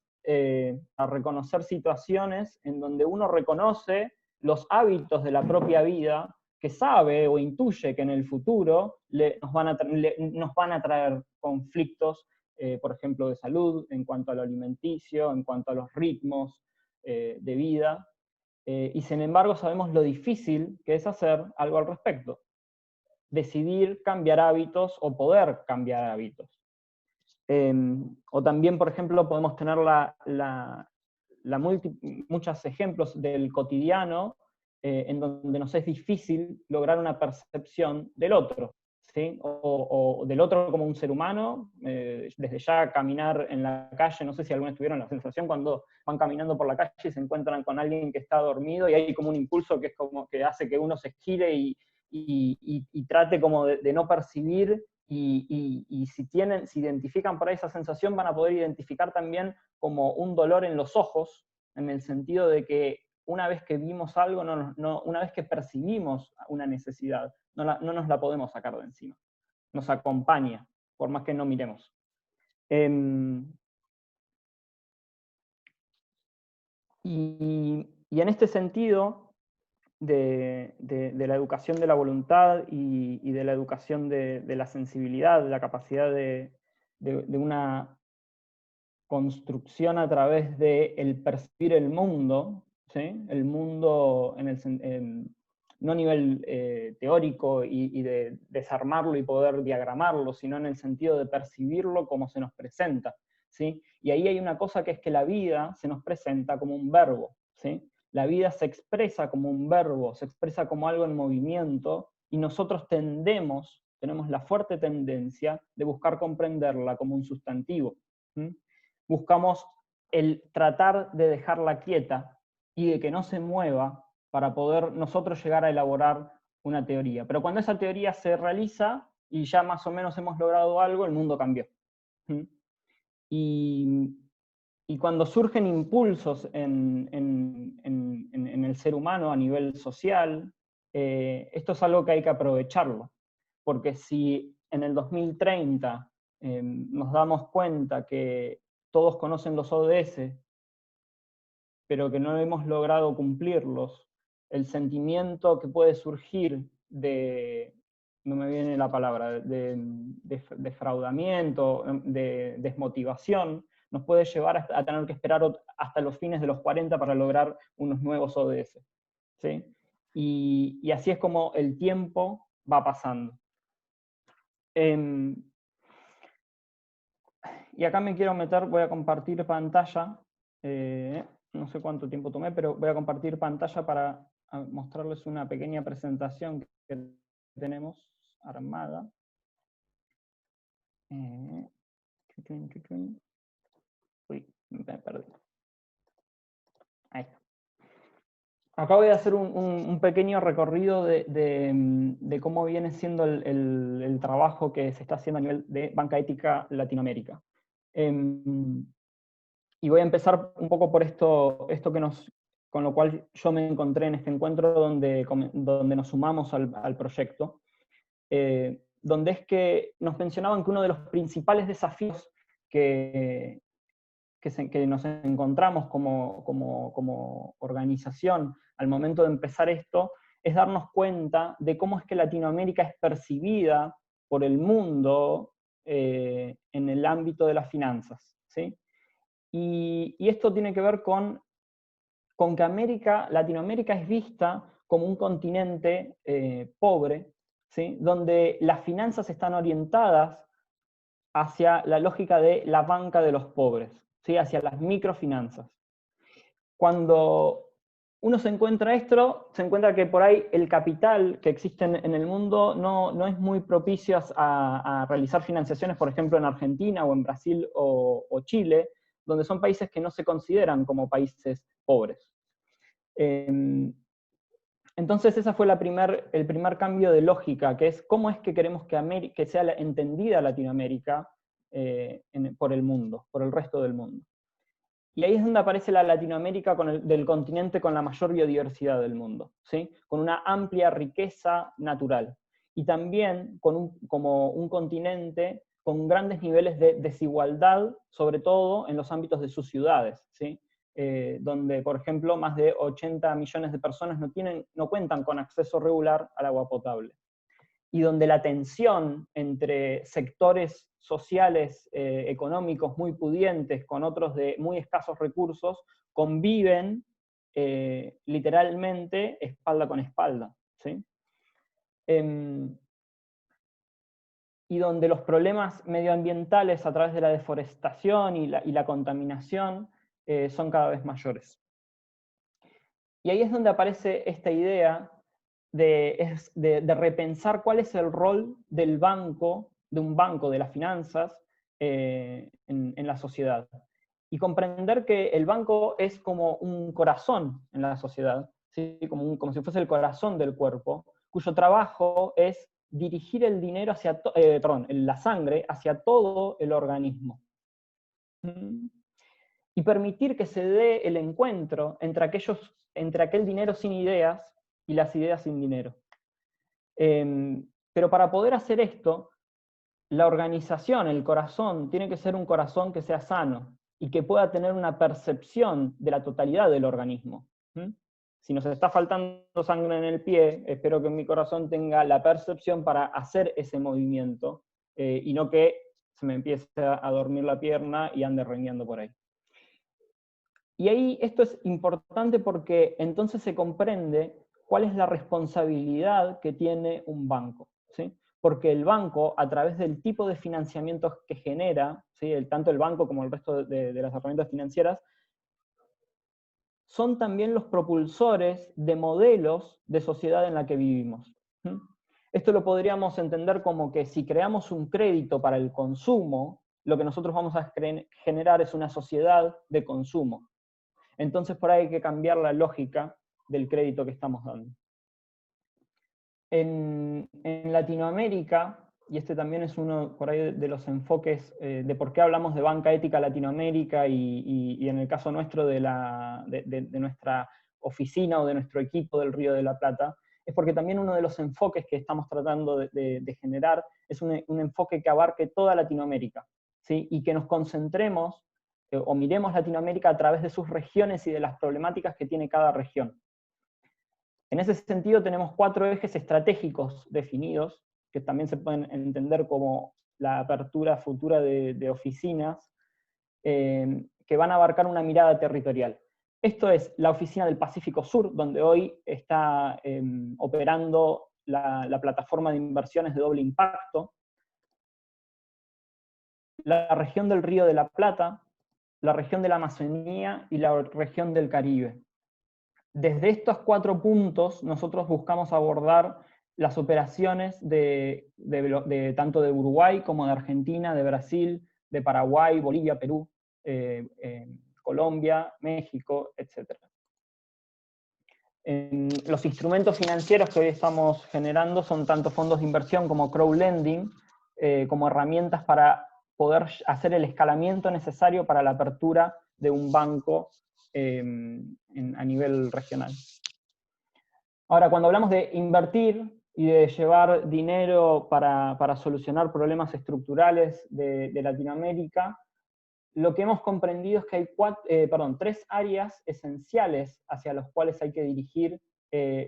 a reconocer situaciones en donde uno reconoce los hábitos de la propia vida, que sabe o intuye que en el futuro nos van a traer conflictos, por ejemplo, de salud, en cuanto a lo alimenticio, en cuanto a los ritmos de vida, y sin embargo sabemos lo difícil que es hacer algo al respecto. Decidir cambiar hábitos o poder cambiar hábitos. O también, por ejemplo, podemos tener muchos ejemplos del cotidiano en donde nos es difícil lograr una percepción del otro, ¿sí? O del otro como un ser humano, desde ya caminar en la calle, no sé si algunos tuvieron la sensación cuando van caminando por la calle y se encuentran con alguien que está dormido y hay como un impulso que es como que hace que uno se gire y trate como de no percibir. Y si identifican por ahí esa sensación, van a poder identificar también como un dolor en los ojos, en el sentido de que una vez que vimos algo, una vez que percibimos una necesidad, no nos la podemos sacar de encima. Nos acompaña, por más que no miremos. Y en este sentido, de la educación de la voluntad y de la educación de la sensibilidad, de la capacidad de una construcción a través de el percibir el mundo, ¿sí? El mundo no a nivel teórico y de desarmarlo y poder diagramarlo, sino en el sentido de percibirlo como se nos presenta, ¿sí? Y ahí hay una cosa que es que la vida se nos presenta como un verbo, ¿sí? La vida se expresa como un verbo, se expresa como algo en movimiento, y nosotros tenemos la fuerte tendencia de buscar comprenderla como un sustantivo. ¿Sí? Buscamos el tratar de dejarla quieta y de que no se mueva para poder nosotros llegar a elaborar una teoría. Pero cuando esa teoría se realiza y ya más o menos hemos logrado algo, el mundo cambió. Y cuando surgen impulsos en el ser humano a nivel social, esto es algo que hay que aprovecharlo. Porque si en el 2030 nos damos cuenta que todos conocen los ODS, pero que no hemos logrado cumplirlos, el sentimiento que puede surgir no me viene la palabra, de defraudamiento, de desmotivación, nos puede llevar a tener que esperar hasta los fines de los 40 para lograr unos nuevos ODS. ¿Sí? Y así es como el tiempo va pasando. Y acá me quiero meter, voy a compartir pantalla, no sé cuánto tiempo tomé, pero voy a compartir pantalla para mostrarles una pequeña presentación que tenemos armada. Uy, me perdí. Ahí está. Acá voy a hacer un pequeño recorrido de cómo viene siendo el trabajo que se está haciendo a nivel de banca ética Latinoamérica. Y voy a empezar un poco por esto con lo cual yo me encontré en este encuentro donde nos sumamos al proyecto, donde es que nos mencionaban que uno de los principales desafíos que nos encontramos como organización al momento de empezar esto es darnos cuenta de cómo es que Latinoamérica es percibida por el mundo en el ámbito de las finanzas, ¿sí? Y esto tiene que ver con que Latinoamérica es vista como un continente pobre, ¿sí? Donde las finanzas están orientadas hacia la lógica de la banca de los pobres, ¿sí? Hacia las microfinanzas. Cuando uno se encuentra esto, se encuentra que por ahí el capital que existe en el mundo no es muy propicio a realizar financiaciones, por ejemplo, en Argentina o en Brasil o Chile, donde son países que no se consideran como países pobres. Entonces ese fue el primer cambio de lógica, que es cómo es que queremos que sea entendida Latinoamérica por el mundo, por el resto del mundo. Y ahí es donde aparece la Latinoamérica del continente con la mayor biodiversidad del mundo, ¿sí? Con una amplia riqueza natural. Y también como un continente con grandes niveles de desigualdad, sobre todo en los ámbitos de sus ciudades, ¿sí? Donde, por ejemplo, más de 80 millones de personas no cuentan con acceso regular al agua potable. Y donde la tensión entre sectores sociales, económicos muy pudientes con otros de muy escasos recursos, conviven literalmente espalda con espalda, ¿sí? Y donde los problemas medioambientales a través de la deforestación y la contaminación son cada vez mayores. Y ahí es donde aparece esta idea de repensar cuál es el rol del banco, de un banco, de las finanzas, en la sociedad. Y comprender que el banco es como un corazón en la sociedad, ¿sí? como si fuese el corazón del cuerpo, cuyo trabajo es dirigir el dinero la sangre hacia todo el organismo. Y permitir que se dé el encuentro entre aquel dinero sin ideas y las ideas sin dinero. Pero para poder hacer esto, la organización, el corazón, tiene que ser un corazón que sea sano y que pueda tener una percepción de la totalidad del organismo. Si nos está faltando sangre en el pie, espero que mi corazón tenga la percepción para hacer ese movimiento, y no que se me empiece a dormir la pierna y ande rengueando por ahí. Y ahí esto es importante porque entonces se comprende cuál es la responsabilidad que tiene un banco, ¿sí? Porque el banco, a través del tipo de financiamientos que genera, ¿sí? Tanto el banco como el resto de las herramientas financieras, son también los propulsores de modelos de sociedad en la que vivimos. Esto lo podríamos entender como que si creamos un crédito para el consumo, lo que nosotros vamos a generar es una sociedad de consumo. Entonces por ahí hay que cambiar la lógica del crédito que estamos dando. En Latinoamérica, y este también es uno por ahí de los enfoques de por qué hablamos de banca ética Latinoamérica y en el caso nuestro de nuestra oficina o de nuestro equipo del Río de la Plata, es porque también uno de los enfoques que estamos tratando de generar es un enfoque que abarque toda Latinoamérica, ¿sí? Y que nos concentremos o miremos Latinoamérica a través de sus regiones y de las problemáticas que tiene cada región. En ese sentido tenemos 4 ejes estratégicos definidos, que también se pueden entender como la apertura futura de oficinas, que van a abarcar una mirada territorial. Esto es la oficina del Pacífico Sur, donde hoy está operando la plataforma de inversiones de doble impacto, la región del Río de la Plata, la región de la Amazonía y la región del Caribe. Desde estos 4 puntos nosotros buscamos abordar las operaciones tanto de Uruguay como de Argentina, de Brasil, de Paraguay, Bolivia, Perú, Colombia, México, etc. Los instrumentos financieros que hoy estamos generando son tanto fondos de inversión como crowdlending, como herramientas para poder hacer el escalamiento necesario para la apertura de un banco a nivel regional. Ahora, cuando hablamos de invertir y de llevar dinero para solucionar problemas estructurales de Latinoamérica, lo que hemos comprendido es que hay 3 áreas esenciales hacia las cuales hay que dirigir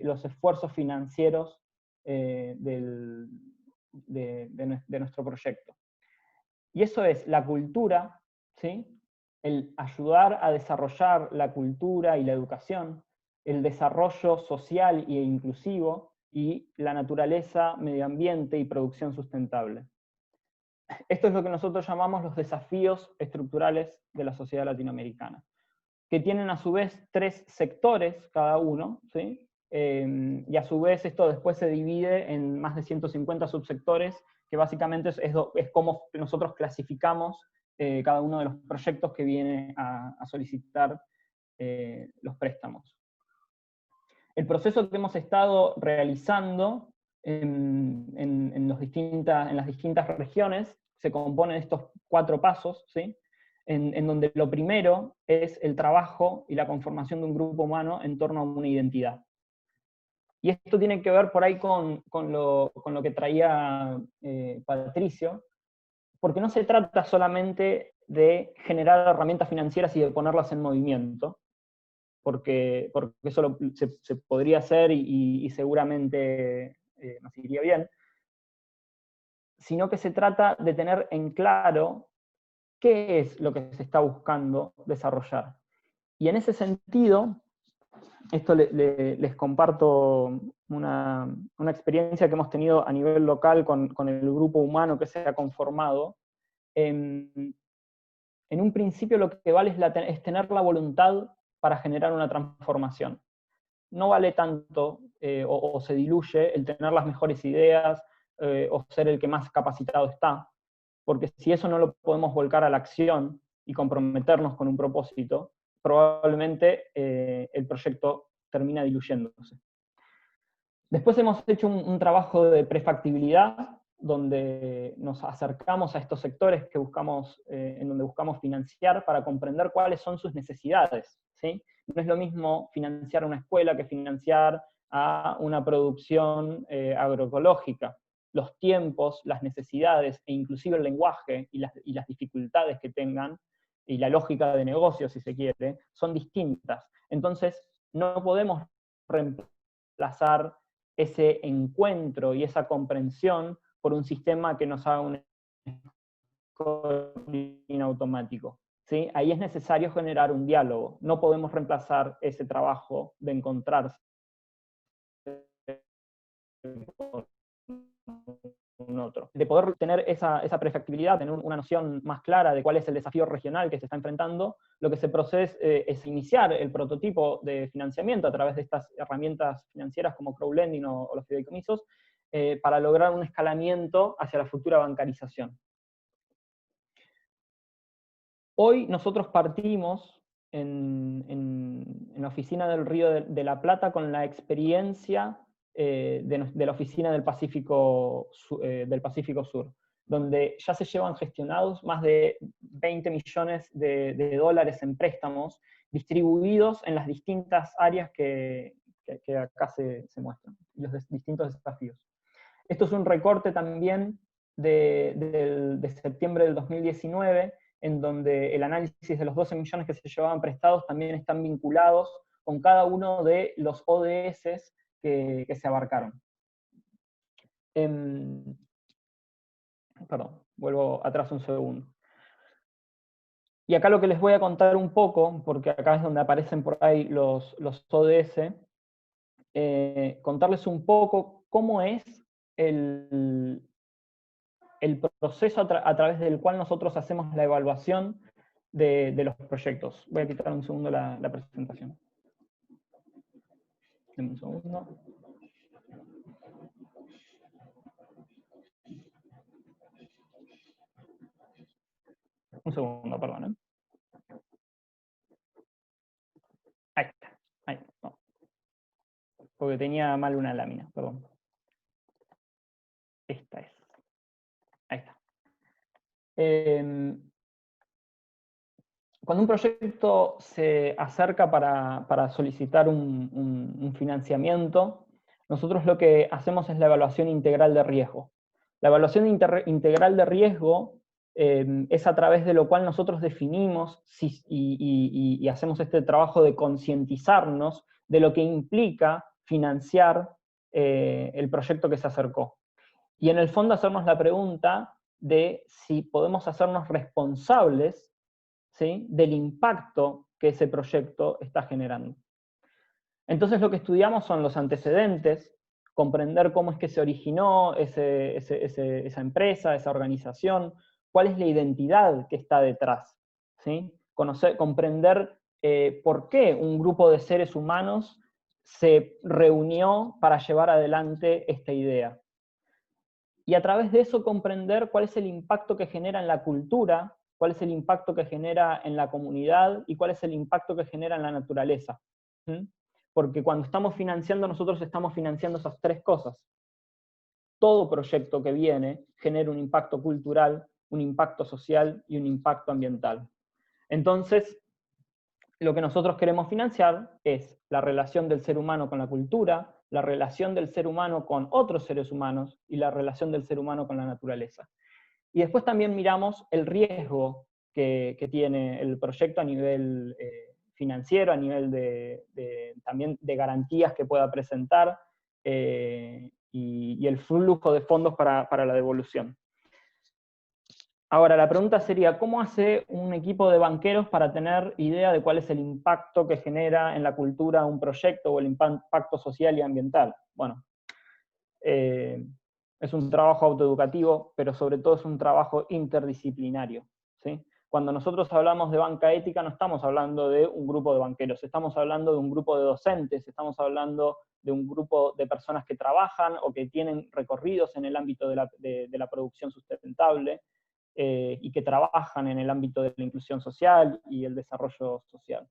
los esfuerzos financieros de nuestro proyecto. Y eso es la cultura, ¿sí? El ayudar a desarrollar la cultura y la educación, el desarrollo social e inclusivo, y la naturaleza, medio ambiente y producción sustentable. Esto es lo que nosotros llamamos los desafíos estructurales de la sociedad latinoamericana, que tienen a su vez 3 sectores cada uno, ¿sí? Y a su vez esto después se divide en más de 150 subsectores, que básicamente es como nosotros clasificamos cada uno de los proyectos que viene a solicitar los préstamos. El proceso que hemos estado realizando en las distintas regiones se compone de estos 4 pasos, ¿sí? En donde lo primero es el trabajo y la conformación de un grupo humano en torno a una identidad. Y esto tiene que ver por ahí con lo que traía Patricio, porque no se trata solamente de generar herramientas financieras y de ponerlas en movimiento, porque eso se podría hacer y seguramente nos iría bien, sino que se trata de tener en claro qué es lo que se está buscando desarrollar. Y en ese sentido, esto les comparto una experiencia que hemos tenido a nivel local con el grupo humano que se ha conformado. En un principio lo que vale es tener la voluntad para generar una transformación. No vale tanto o se diluye el tener las mejores ideas o ser el que más capacitado está, porque si eso no lo podemos volcar a la acción y comprometernos con un propósito, probablemente el proyecto termina diluyéndose. Después hemos hecho un trabajo de prefactibilidad, donde nos acercamos a estos sectores que en donde buscamos financiar para comprender cuáles son sus necesidades, ¿sí? No es lo mismo financiar una escuela que financiar a una producción agroecológica, los tiempos, las necesidades e inclusive el lenguaje y las dificultades que tengan, y la lógica de negocio, si se quiere, son distintas. Entonces, no podemos reemplazar ese encuentro y esa comprensión por un sistema que nos haga un scoring automático. ¿Sí? Ahí es necesario generar un diálogo. No podemos reemplazar ese trabajo de encontrarse con un otro. De poder tener esa prefactibilidad, tener una noción más clara de cuál es el desafío regional que se está enfrentando, lo que se procede es iniciar el prototipo de financiamiento a través de estas herramientas financieras como crowdlending o los fideicomisos, para lograr un escalamiento hacia la futura bancarización. Hoy nosotros partimos en la oficina del Río de la Plata con la experiencia de la oficina del Pacífico Sur, donde ya se llevan gestionados más de 20 millones de dólares en préstamos distribuidos en las distintas áreas que acá se muestran, los distintos desafíos. Esto es un recorte también de septiembre del 2019, en donde el análisis de los 12 millones que se llevaban prestados también están vinculados con cada uno de los ODS que se abarcaron. Perdón, vuelvo atrás un segundo. Y acá lo que les voy a contar un poco, porque acá es donde aparecen por ahí los ODS, contarles un poco cómo es el proceso a través del cual nosotros hacemos la evaluación de los proyectos. Voy a quitar un segundo la presentación. Deme un segundo. Un segundo, perdón. Ahí está. Ahí, no. Porque tenía mal una lámina, perdón. Esta es. Ahí está. Cuando un proyecto se acerca para solicitar un financiamiento, nosotros lo que hacemos es la evaluación integral de riesgo. La evaluación integral de riesgo es a través de lo cual nosotros definimos y hacemos este trabajo de concientizarnos de lo que implica financiar el proyecto que se acercó. Y en el fondo hacernos la pregunta de si podemos hacernos responsables, ¿sí?, del impacto que ese proyecto está generando. Entonces lo que estudiamos son los antecedentes, comprender cómo es que se originó esa empresa, esa organización, cuál es la identidad que está detrás, ¿sí? Comprender por qué un grupo de seres humanos se reunió para llevar adelante esta idea. Y a través de eso comprender cuál es el impacto que genera en la cultura, cuál es el impacto que genera en la comunidad y cuál es el impacto que genera en la naturaleza. Porque cuando estamos financiando, nosotros estamos financiando esas tres cosas. Todo proyecto que viene genera un impacto cultural, un impacto social y un impacto ambiental. Entonces, lo que nosotros queremos financiar es la relación del ser humano con la cultura, la relación del ser humano con otros seres humanos y la relación del ser humano con la naturaleza. Y después también miramos el riesgo que tiene el proyecto a nivel financiero, a nivel también de garantías que pueda presentar, y el flujo de fondos para la devolución. Ahora, la pregunta sería, ¿cómo hace un equipo de banqueros para tener idea de cuál es el impacto que genera en la cultura un proyecto o el impacto social y ambiental? Bueno, es un trabajo autoeducativo, pero sobre todo es un trabajo interdisciplinario, ¿sí? Cuando nosotros hablamos de banca ética, no estamos hablando de un grupo de banqueros, estamos hablando de un grupo de docentes, estamos hablando de un grupo de personas que trabajan o que tienen recorridos en el ámbito de la producción sustentable, y que trabajan en el ámbito de la inclusión social y el desarrollo social.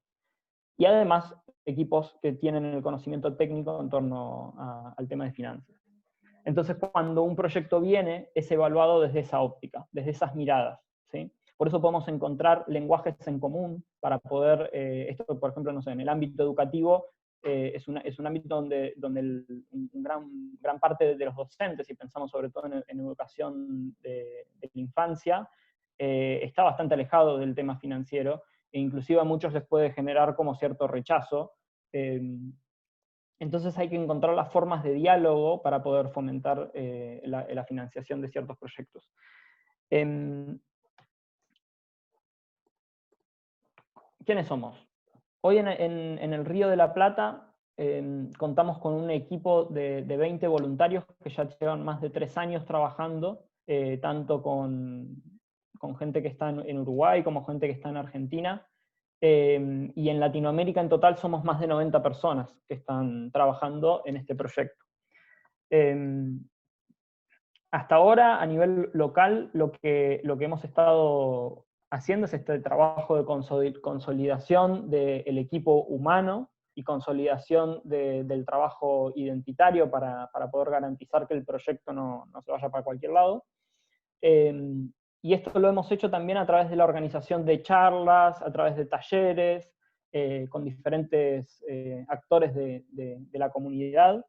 Y además, equipos que tienen el conocimiento técnico en torno al tema de finanzas. Entonces, cuando un proyecto viene, es evaluado desde esa óptica, desde esas miradas, ¿sí? Por eso podemos encontrar lenguajes en común para poder, esto por ejemplo, no sé, en el ámbito educativo, es un ámbito donde gran parte de los docentes, y pensamos sobre todo en educación de la infancia, está bastante alejado del tema financiero, e inclusive a muchos les puede generar como cierto rechazo. Entonces hay que encontrar las formas de diálogo para poder fomentar la financiación de ciertos proyectos. ¿Quiénes somos? Hoy en el Río de la Plata contamos con un equipo de 20 voluntarios que ya llevan más de 3 años trabajando, tanto con gente que está en Uruguay como gente que está en Argentina. Y en Latinoamérica en total somos más de 90 personas que están trabajando en este proyecto. Hasta ahora, a nivel local, lo que hemos estado haciendo es este trabajo de consolidación del equipo humano y consolidación del trabajo identitario para poder garantizar que el proyecto no se vaya para cualquier lado. Y esto lo hemos hecho también a través de la organización de charlas, a través de talleres, con diferentes actores de la comunidad.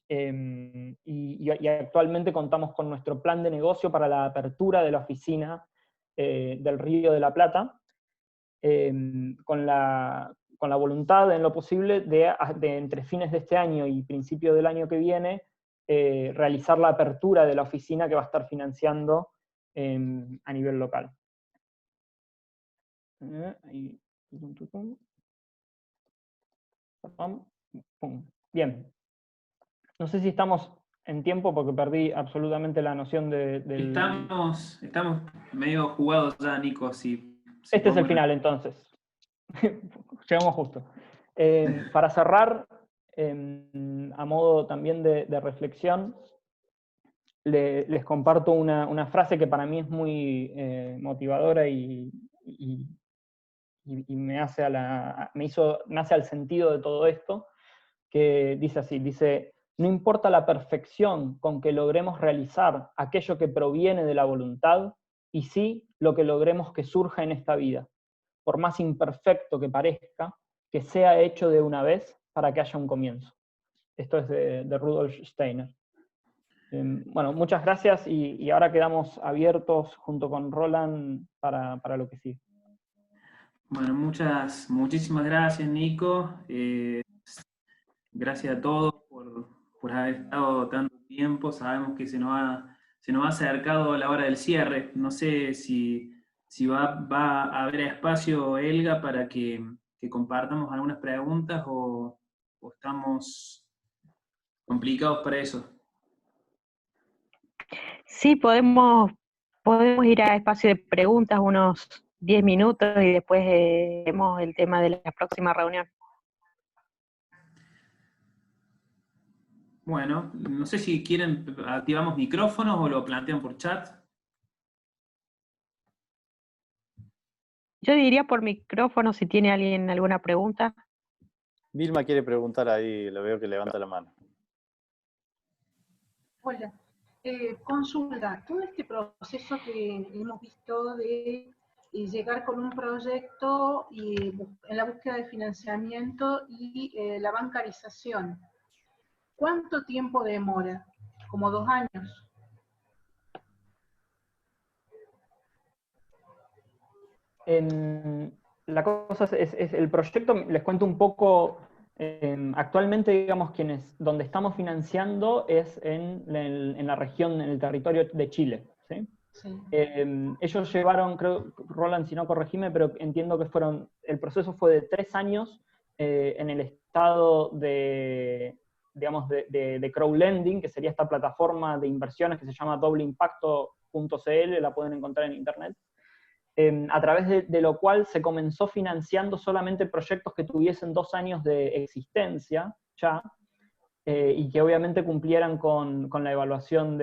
Y actualmente contamos con nuestro plan de negocio para la apertura de la oficina del Río de la Plata, con la voluntad, en lo posible, de entre fines de este año y principio del año que viene, realizar la apertura de la oficina que va a estar financiando a nivel local. Bien. No sé si estamos en tiempo porque perdí absolutamente la noción del... Estamos medio jugados ya, Nico. Si este es el final, entonces. Llegamos justo. Para cerrar, a modo también de reflexión, les comparto una frase que para mí es muy motivadora y me hace al sentido de todo esto, que dice así, dice: no importa la perfección con que logremos realizar aquello que proviene de la voluntad, y sí lo que logremos que surja en esta vida, por más imperfecto que parezca, que sea hecho de una vez para que haya un comienzo. Esto es de Rudolf Steiner. Bueno, muchas gracias y ahora quedamos abiertos junto con Roland para lo que sigue. Bueno, muchísimas gracias, Nico. Gracias a todos por haber estado tanto tiempo. Sabemos que se nos ha acercado la hora del cierre. No sé si va a haber espacio, Elga, para que compartamos algunas preguntas o estamos complicados para eso. Sí, podemos ir a espacio de preguntas unos 10 minutos y después vemos el tema de la próxima reunión. Bueno, no sé si quieren, activamos micrófonos o lo plantean por chat. Yo diría por micrófono si tiene alguien alguna pregunta. Vilma quiere preguntar ahí, lo veo que levanta la mano. Hola. Consulta, todo este proceso que hemos visto de llegar con un proyecto y en la búsqueda de financiamiento y la bancarización, ¿cuánto tiempo demora? ¿Como 2 años? La cosa es el proyecto, les cuento un poco. Actualmente, digamos, donde estamos financiando es en la región, en el territorio de Chile, ¿sí? Sí. Ellos llevaron, creo, Roland, si no corregime, pero entiendo que el proceso fue de 3 años en el estado digamos, de crowdlending, que sería esta plataforma de inversiones que se llama dobleimpacto.cl, la pueden encontrar en internet. A través de lo cual se comenzó financiando solamente proyectos que tuviesen 2 años de existencia ya, y que obviamente cumplieran con la evaluación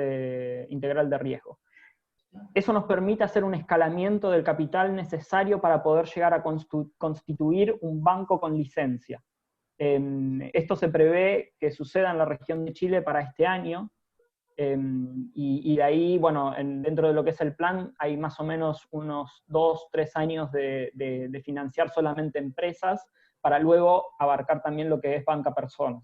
integral de riesgo. Eso nos permite hacer un escalamiento del capital necesario para poder llegar a constituir un banco con licencia. Esto se prevé que suceda en la región de Chile para este año. Y de ahí, bueno, dentro de lo que es el plan, hay más o menos unos 2-3 años de financiar solamente empresas para luego abarcar también lo que es banca personas.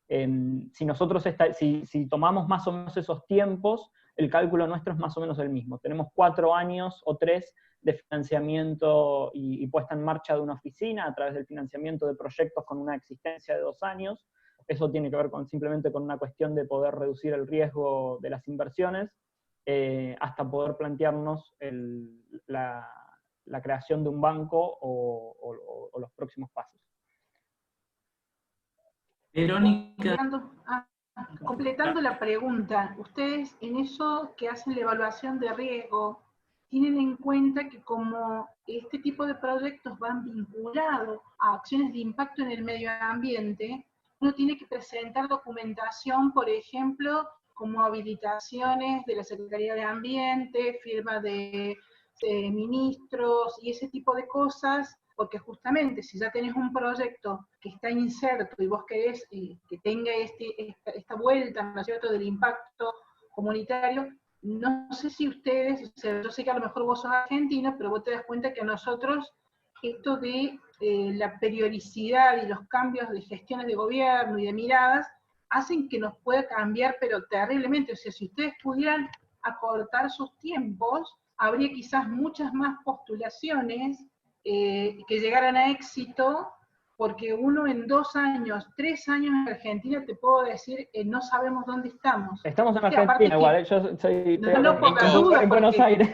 Si nosotros si tomamos más o menos esos tiempos, el cálculo nuestro es más o menos el mismo. Tenemos 4 años o 3 de financiamiento y puesta en marcha de una oficina a través del financiamiento de proyectos con una existencia de 2 años. Eso tiene que ver simplemente con una cuestión de poder reducir el riesgo de las inversiones, hasta poder plantearnos la creación de un banco o los próximos pasos. Verónica. Completando la pregunta, ustedes en eso que hacen la evaluación de riesgo, tienen en cuenta que como este tipo de proyectos van vinculados a acciones de impacto en el medio ambiente, uno tiene que presentar documentación, por ejemplo, como habilitaciones de la Secretaría de Ambiente, firma de ministros y ese tipo de cosas, porque justamente si ya tenés un proyecto que está inserto y vos querés que tenga esta vuelta, ¿no es cierto?, del impacto comunitario, no sé si ustedes, o sea, yo sé que a lo mejor vos sos argentino, pero vos te das cuenta que a nosotros esto de la periodicidad y los cambios de gestiones de gobierno y de miradas hacen que nos pueda cambiar, pero terriblemente. O sea, si ustedes pudieran acortar sus tiempos, habría quizás muchas más postulaciones que llegaran a éxito, porque uno en 2 años, 3 años en Argentina, te puedo decir, no sabemos dónde estamos. Estamos en Argentina igual, yo soy no por las dudas, en Buenos Aires.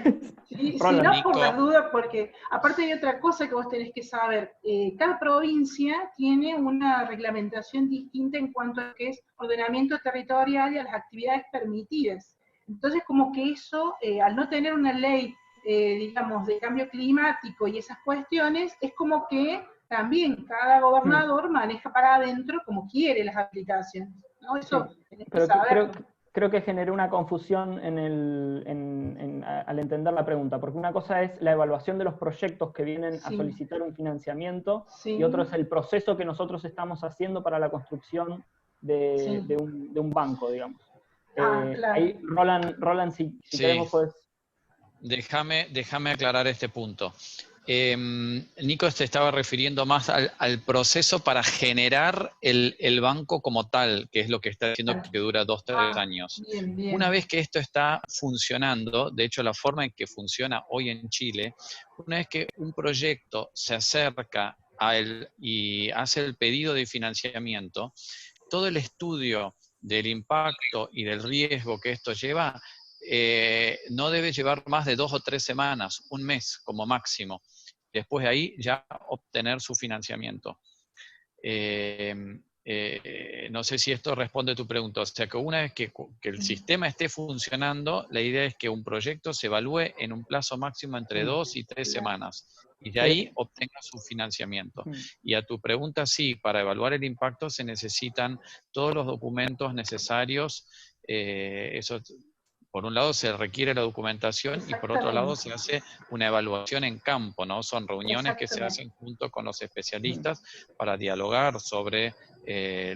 Sí, no por las dudas, porque aparte hay otra cosa que vos tenés que saber, cada provincia tiene una reglamentación distinta en cuanto a lo que es ordenamiento territorial y a las actividades permitidas. Entonces como que eso, al no tener una ley, digamos, de cambio climático y esas cuestiones, es como que también cada gobernador maneja para adentro como quiere las aplicaciones, ¿no? Eso sí, tenés que saber. Creo que generó una confusión al entender la pregunta, porque una cosa es la evaluación de los proyectos que vienen a solicitar un financiamiento, y otro es el proceso que nosotros estamos haciendo para la construcción de un banco, digamos. Claro. Ahí, Roland, si queremos, pues... Déjame aclarar este punto. Nico se estaba refiriendo más al proceso para generar el banco como tal, que es lo que está diciendo que dura 2 o 3 años. Bien. Una vez que esto está funcionando, de hecho la forma en que funciona hoy en Chile, una vez que un proyecto se acerca a él y hace el pedido de financiamiento, todo el estudio del impacto y del riesgo que esto lleva, no debe llevar más de 2 o 3 semanas, 1 mes como máximo. Después de ahí ya obtener su financiamiento. No sé si esto responde a tu pregunta. O sea que una vez que el sistema esté funcionando, la idea es que un proyecto se evalúe en un plazo máximo entre 2 y 3 semanas. Y de ahí obtenga su financiamiento. Y a tu pregunta, sí, para evaluar el impacto se necesitan todos los documentos necesarios. Eso, por un lado se requiere la documentación y por otro lado se hace una evaluación en campo, ¿no? Son reuniones que se hacen junto con los especialistas para dialogar sobre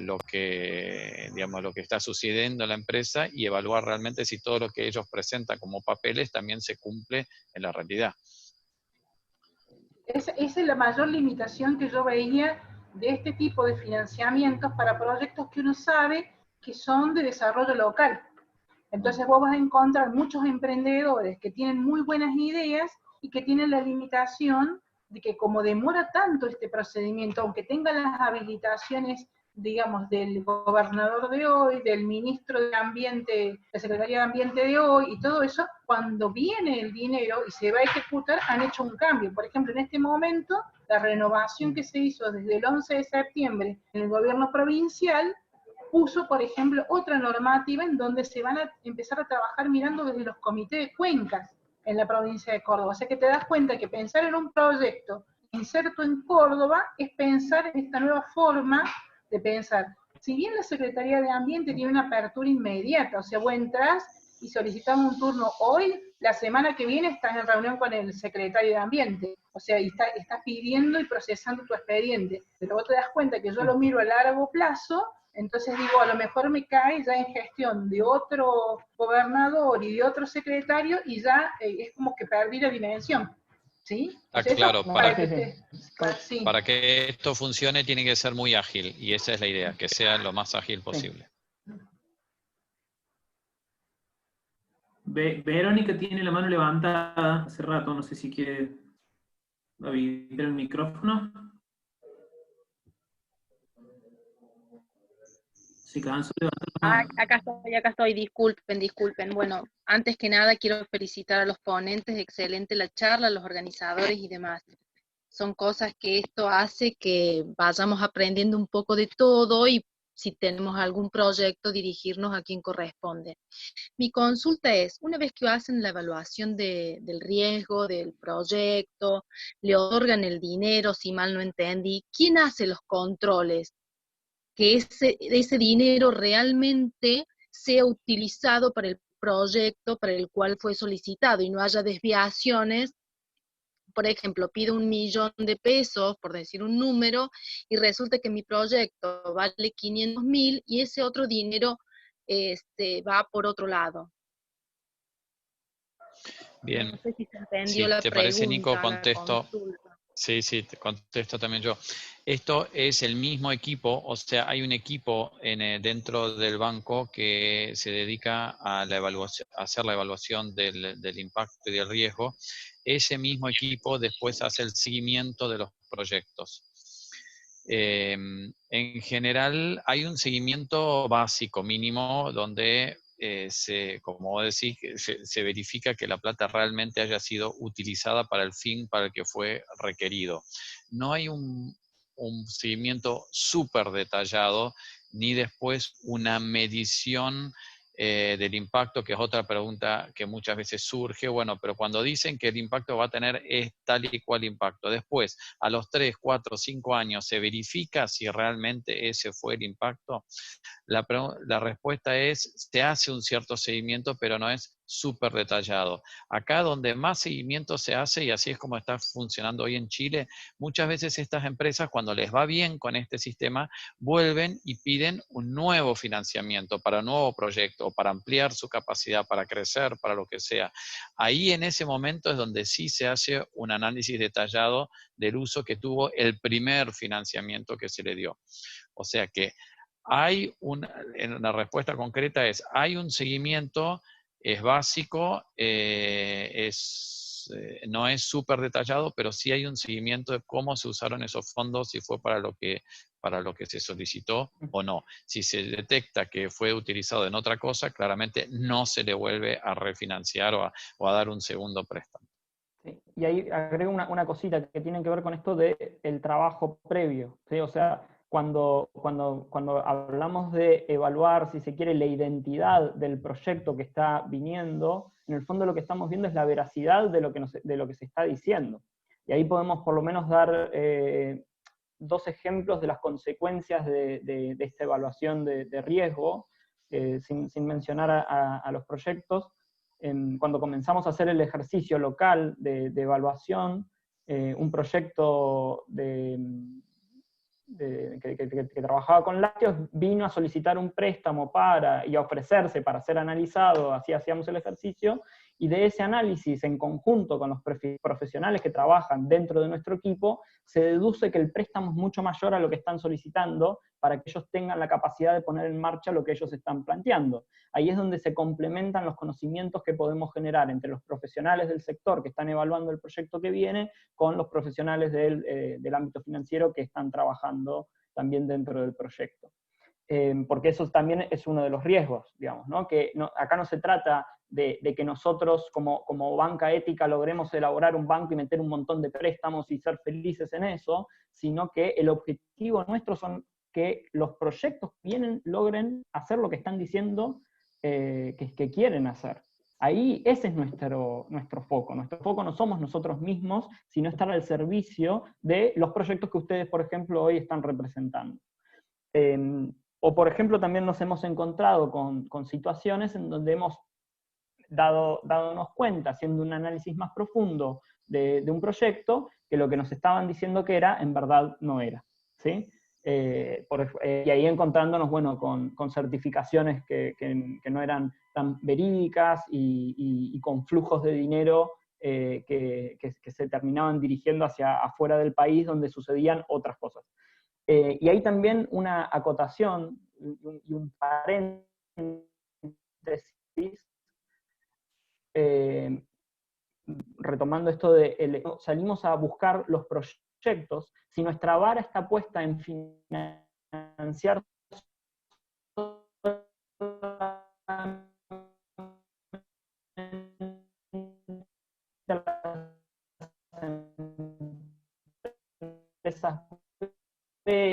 lo que está sucediendo en la empresa y evaluar realmente si todo lo que ellos presentan como papeles también se cumple en la realidad. Esa es la mayor limitación que yo veía de este tipo de financiamientos para proyectos que uno sabe que son de desarrollo local. Entonces vos vas a encontrar muchos emprendedores que tienen muy buenas ideas y que tienen la limitación de que como demora tanto este procedimiento, aunque tengan las habilitaciones, digamos, del gobernador de hoy, del ministro de Ambiente, la Secretaría de Ambiente de hoy, y todo eso, cuando viene el dinero y se va a ejecutar, han hecho un cambio. Por ejemplo, en este momento, la renovación que se hizo desde el 11 de septiembre en el gobierno provincial, puso, por ejemplo, otra normativa en donde se van a empezar a trabajar mirando desde los comités de cuencas en la provincia de Córdoba. O sea que te das cuenta que pensar en un proyecto inserto en Córdoba es pensar en esta nueva forma de pensar. Si bien la Secretaría de Ambiente tiene una apertura inmediata, o sea, vos entrás y solicitamos un turno hoy, la semana que viene estás en reunión con el secretario de Ambiente, o sea, y estás pidiendo y procesando tu expediente. Pero vos te das cuenta que yo lo miro a largo plazo. Entonces digo, a lo mejor me cae ya en gestión de otro gobernador y de otro secretario y ya es como que perdí la dimensión. ¿Sí? Ah, ¿Es eso? claro, Para Sí, que sí. para que esto funcione tiene que ser muy ágil, y esa es la idea, que sea lo más ágil posible. Verónica tiene la mano levantada hace rato, no sé si quiere habilitar el micrófono. Se cansó de levantar la mano. Acá estoy, disculpen. Bueno, antes que nada quiero felicitar a los ponentes, excelente la charla, a los organizadores y demás. Son cosas que esto hace que vayamos aprendiendo un poco de todo y si tenemos algún proyecto, dirigirnos a quien corresponde. Mi consulta es, una vez que hacen la evaluación del riesgo, del proyecto, le otorgan el dinero, si mal no entendí, ¿quién hace los controles? Que ese dinero realmente sea utilizado para el proyecto para el cual fue solicitado y no haya desviaciones. Por ejemplo, pido 1.000.000 pesos, por decir un número, y resulta que mi proyecto vale 500.000 y ese otro dinero va por otro lado. Bien. No sé si se entendió Si la te parece, Nico, pregunta, la contesto. consulta. Sí, te contesto también yo. Esto es el mismo equipo, o sea, hay un equipo dentro del banco que se dedica a la evaluación, a hacer la evaluación del impacto y del riesgo. Ese mismo equipo después hace el seguimiento de los proyectos. En general hay un seguimiento básico, mínimo, donde como vos decís, se verifica que la plata realmente haya sido utilizada para el fin para el que fue requerido. No hay un seguimiento súper detallado, ni después una medición del impacto, que es otra pregunta que muchas veces surge. Bueno, pero cuando dicen que el impacto va a tener es tal y cual impacto, después, a los 3, 4, 5 años, ¿se verifica si realmente ese fue el impacto? La respuesta es, se hace un cierto seguimiento, pero no es súper detallado. Acá donde más seguimiento se hace, y así es como está funcionando hoy en Chile, muchas veces estas empresas, cuando les va bien con este sistema, vuelven y piden un nuevo financiamiento para un nuevo proyecto, para ampliar su capacidad, para crecer, para lo que sea. Ahí en ese momento es donde sí se hace un análisis detallado del uso que tuvo el primer financiamiento que se le dio. O sea que la respuesta concreta es, hay un seguimiento, es básico, no es súper detallado, pero sí hay un seguimiento de cómo se usaron esos fondos, si fue para lo que se solicitó o no. Si se detecta que fue utilizado en otra cosa, claramente no se le vuelve a refinanciar o a dar un segundo préstamo. Sí. Y ahí agrego una cosita que tiene que ver con esto del trabajo previo, ¿sí? O sea, cuando hablamos de evaluar, si se quiere, la identidad del proyecto que está viniendo, en el fondo lo que estamos viendo es la veracidad de lo que se está diciendo. Y ahí podemos por lo menos dar dos ejemplos de las consecuencias de esta evaluación de riesgo, sin mencionar a los proyectos. Cuando comenzamos a hacer el ejercicio local de evaluación, un proyecto que trabajaba con lácteos vino a solicitar un préstamo y a ofrecerse para ser analizado, así hacíamos el ejercicio, y de ese análisis en conjunto con los profesionales que trabajan dentro de nuestro equipo, se deduce que el préstamo es mucho mayor a lo que están solicitando para que ellos tengan la capacidad de poner en marcha lo que ellos están planteando. Ahí es donde se complementan los conocimientos que podemos generar entre los profesionales del sector que están evaluando el proyecto que viene con los profesionales del ámbito financiero que están trabajando también dentro del proyecto. Porque eso también es uno de los riesgos, digamos, ¿no? Que acá no se trata de que nosotros como banca ética logremos elaborar un banco y meter un montón de préstamos y ser felices en eso, sino que el objetivo nuestro son que los proyectos logren hacer lo que están diciendo que quieren hacer. Ahí ese es nuestro foco. Nuestro foco no somos nosotros mismos, sino estar al servicio de los proyectos que ustedes, por ejemplo, hoy están representando. O, por ejemplo, también nos hemos encontrado con situaciones en donde hemos dándonos cuenta, haciendo un análisis más profundo de un proyecto, que lo que nos estaban diciendo que era, en verdad no era, ¿sí? Y ahí encontrándonos, bueno, con certificaciones que no eran tan verídicas y con flujos de dinero que se terminaban dirigiendo hacia afuera del país, donde sucedían otras cosas. Y hay también una acotación y un paréntesis, retomando esto de salimos a buscar los proyectos. Si nuestra vara está puesta en financiar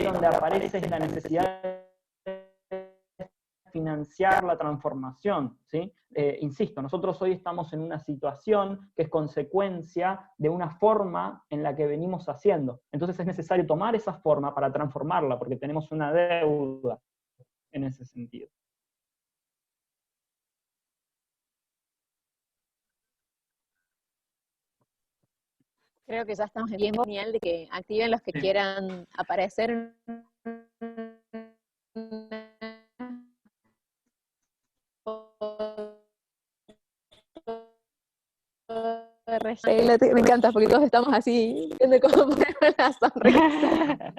donde aparece la necesidad de financiar la transformación, ¿sí? Insisto, nosotros hoy estamos en una situación que es consecuencia de una forma en la que venimos haciendo. Entonces es necesario tomar esa forma para transformarla, porque tenemos una deuda en ese sentido. Creo que ya estamos en tiempo, Daniel, de que activen los que quieran aparecer. Me encanta porque todos estamos así viendo cómo ponemos la sonrisa.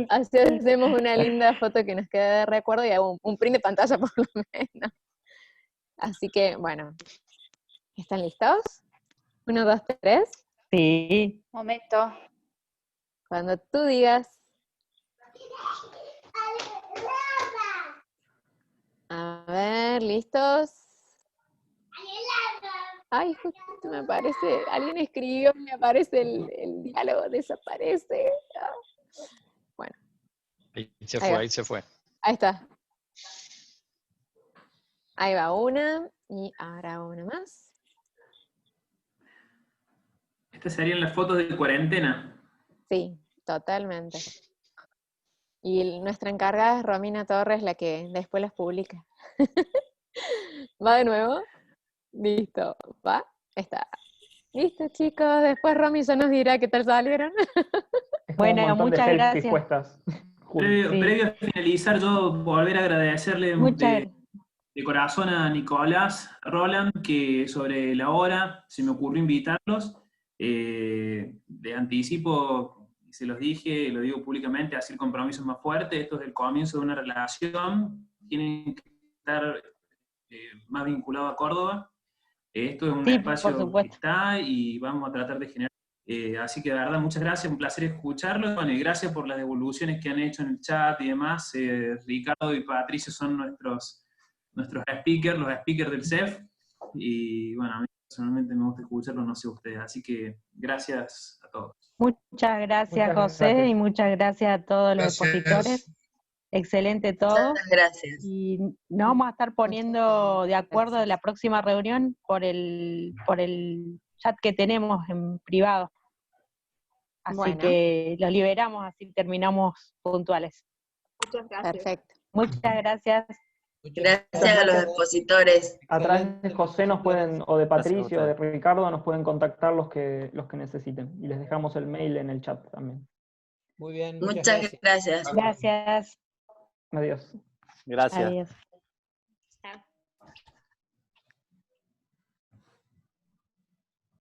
Así hacemos una linda foto que nos quede de recuerdo y hago un print de pantalla por lo menos. Así que, bueno, ¿están listos? 1, 2, 3. Sí. Momento. Cuando tú digas. A ver, ¿listos? Ay, justo me aparece, alguien escribió, me aparece el diálogo, desaparece. Bueno. Ahí se fue, ahí se fue. Ahí está. Ahí va una, y ahora una más. Estas serían las fotos de cuarentena. Sí, totalmente. Y nuestra encargada es Romina Torres, la que después las publica. ¿Va de nuevo? Listo, ¿va? Está. Listo, chicos. Después Romy ya nos dirá qué tal salieron. Bueno, muchas gracias. Previo a finalizar, yo volver a agradecerle de corazón a Nicolás Roland, que sobre la hora se me ocurrió invitarlos. De anticipo, se los dije, lo digo públicamente, así el compromiso es más fuerte. Esto es el comienzo de una relación. Tienen que estar más vinculados a Córdoba. Esto es un espacio que está y vamos a tratar de generar. Así que de verdad, muchas gracias, un placer escucharlo. Bueno, y gracias por las devoluciones que han hecho en el chat y demás. Ricardo y Patricio son nuestros speakers, los speakers del CEF. Y bueno, a mí personalmente me gusta escucharlo, no sé ustedes. Así que gracias a todos. Muchas gracias, José, y muchas gracias a todos los expositores. Excelente todo. Muchas gracias. Y nos vamos a estar poniendo de acuerdo de la próxima reunión por el chat que tenemos en privado. Así que los liberamos, así terminamos puntuales. Muchas gracias. Perfecto. Muchas gracias. Gracias a los expositores. A través de José nos pueden, o de Patricio, o de Ricardo, nos pueden contactar los que necesiten. Y les dejamos el mail en el chat también. Muy bien. Muchas gracias. Gracias. Adiós. Gracias. Adiós.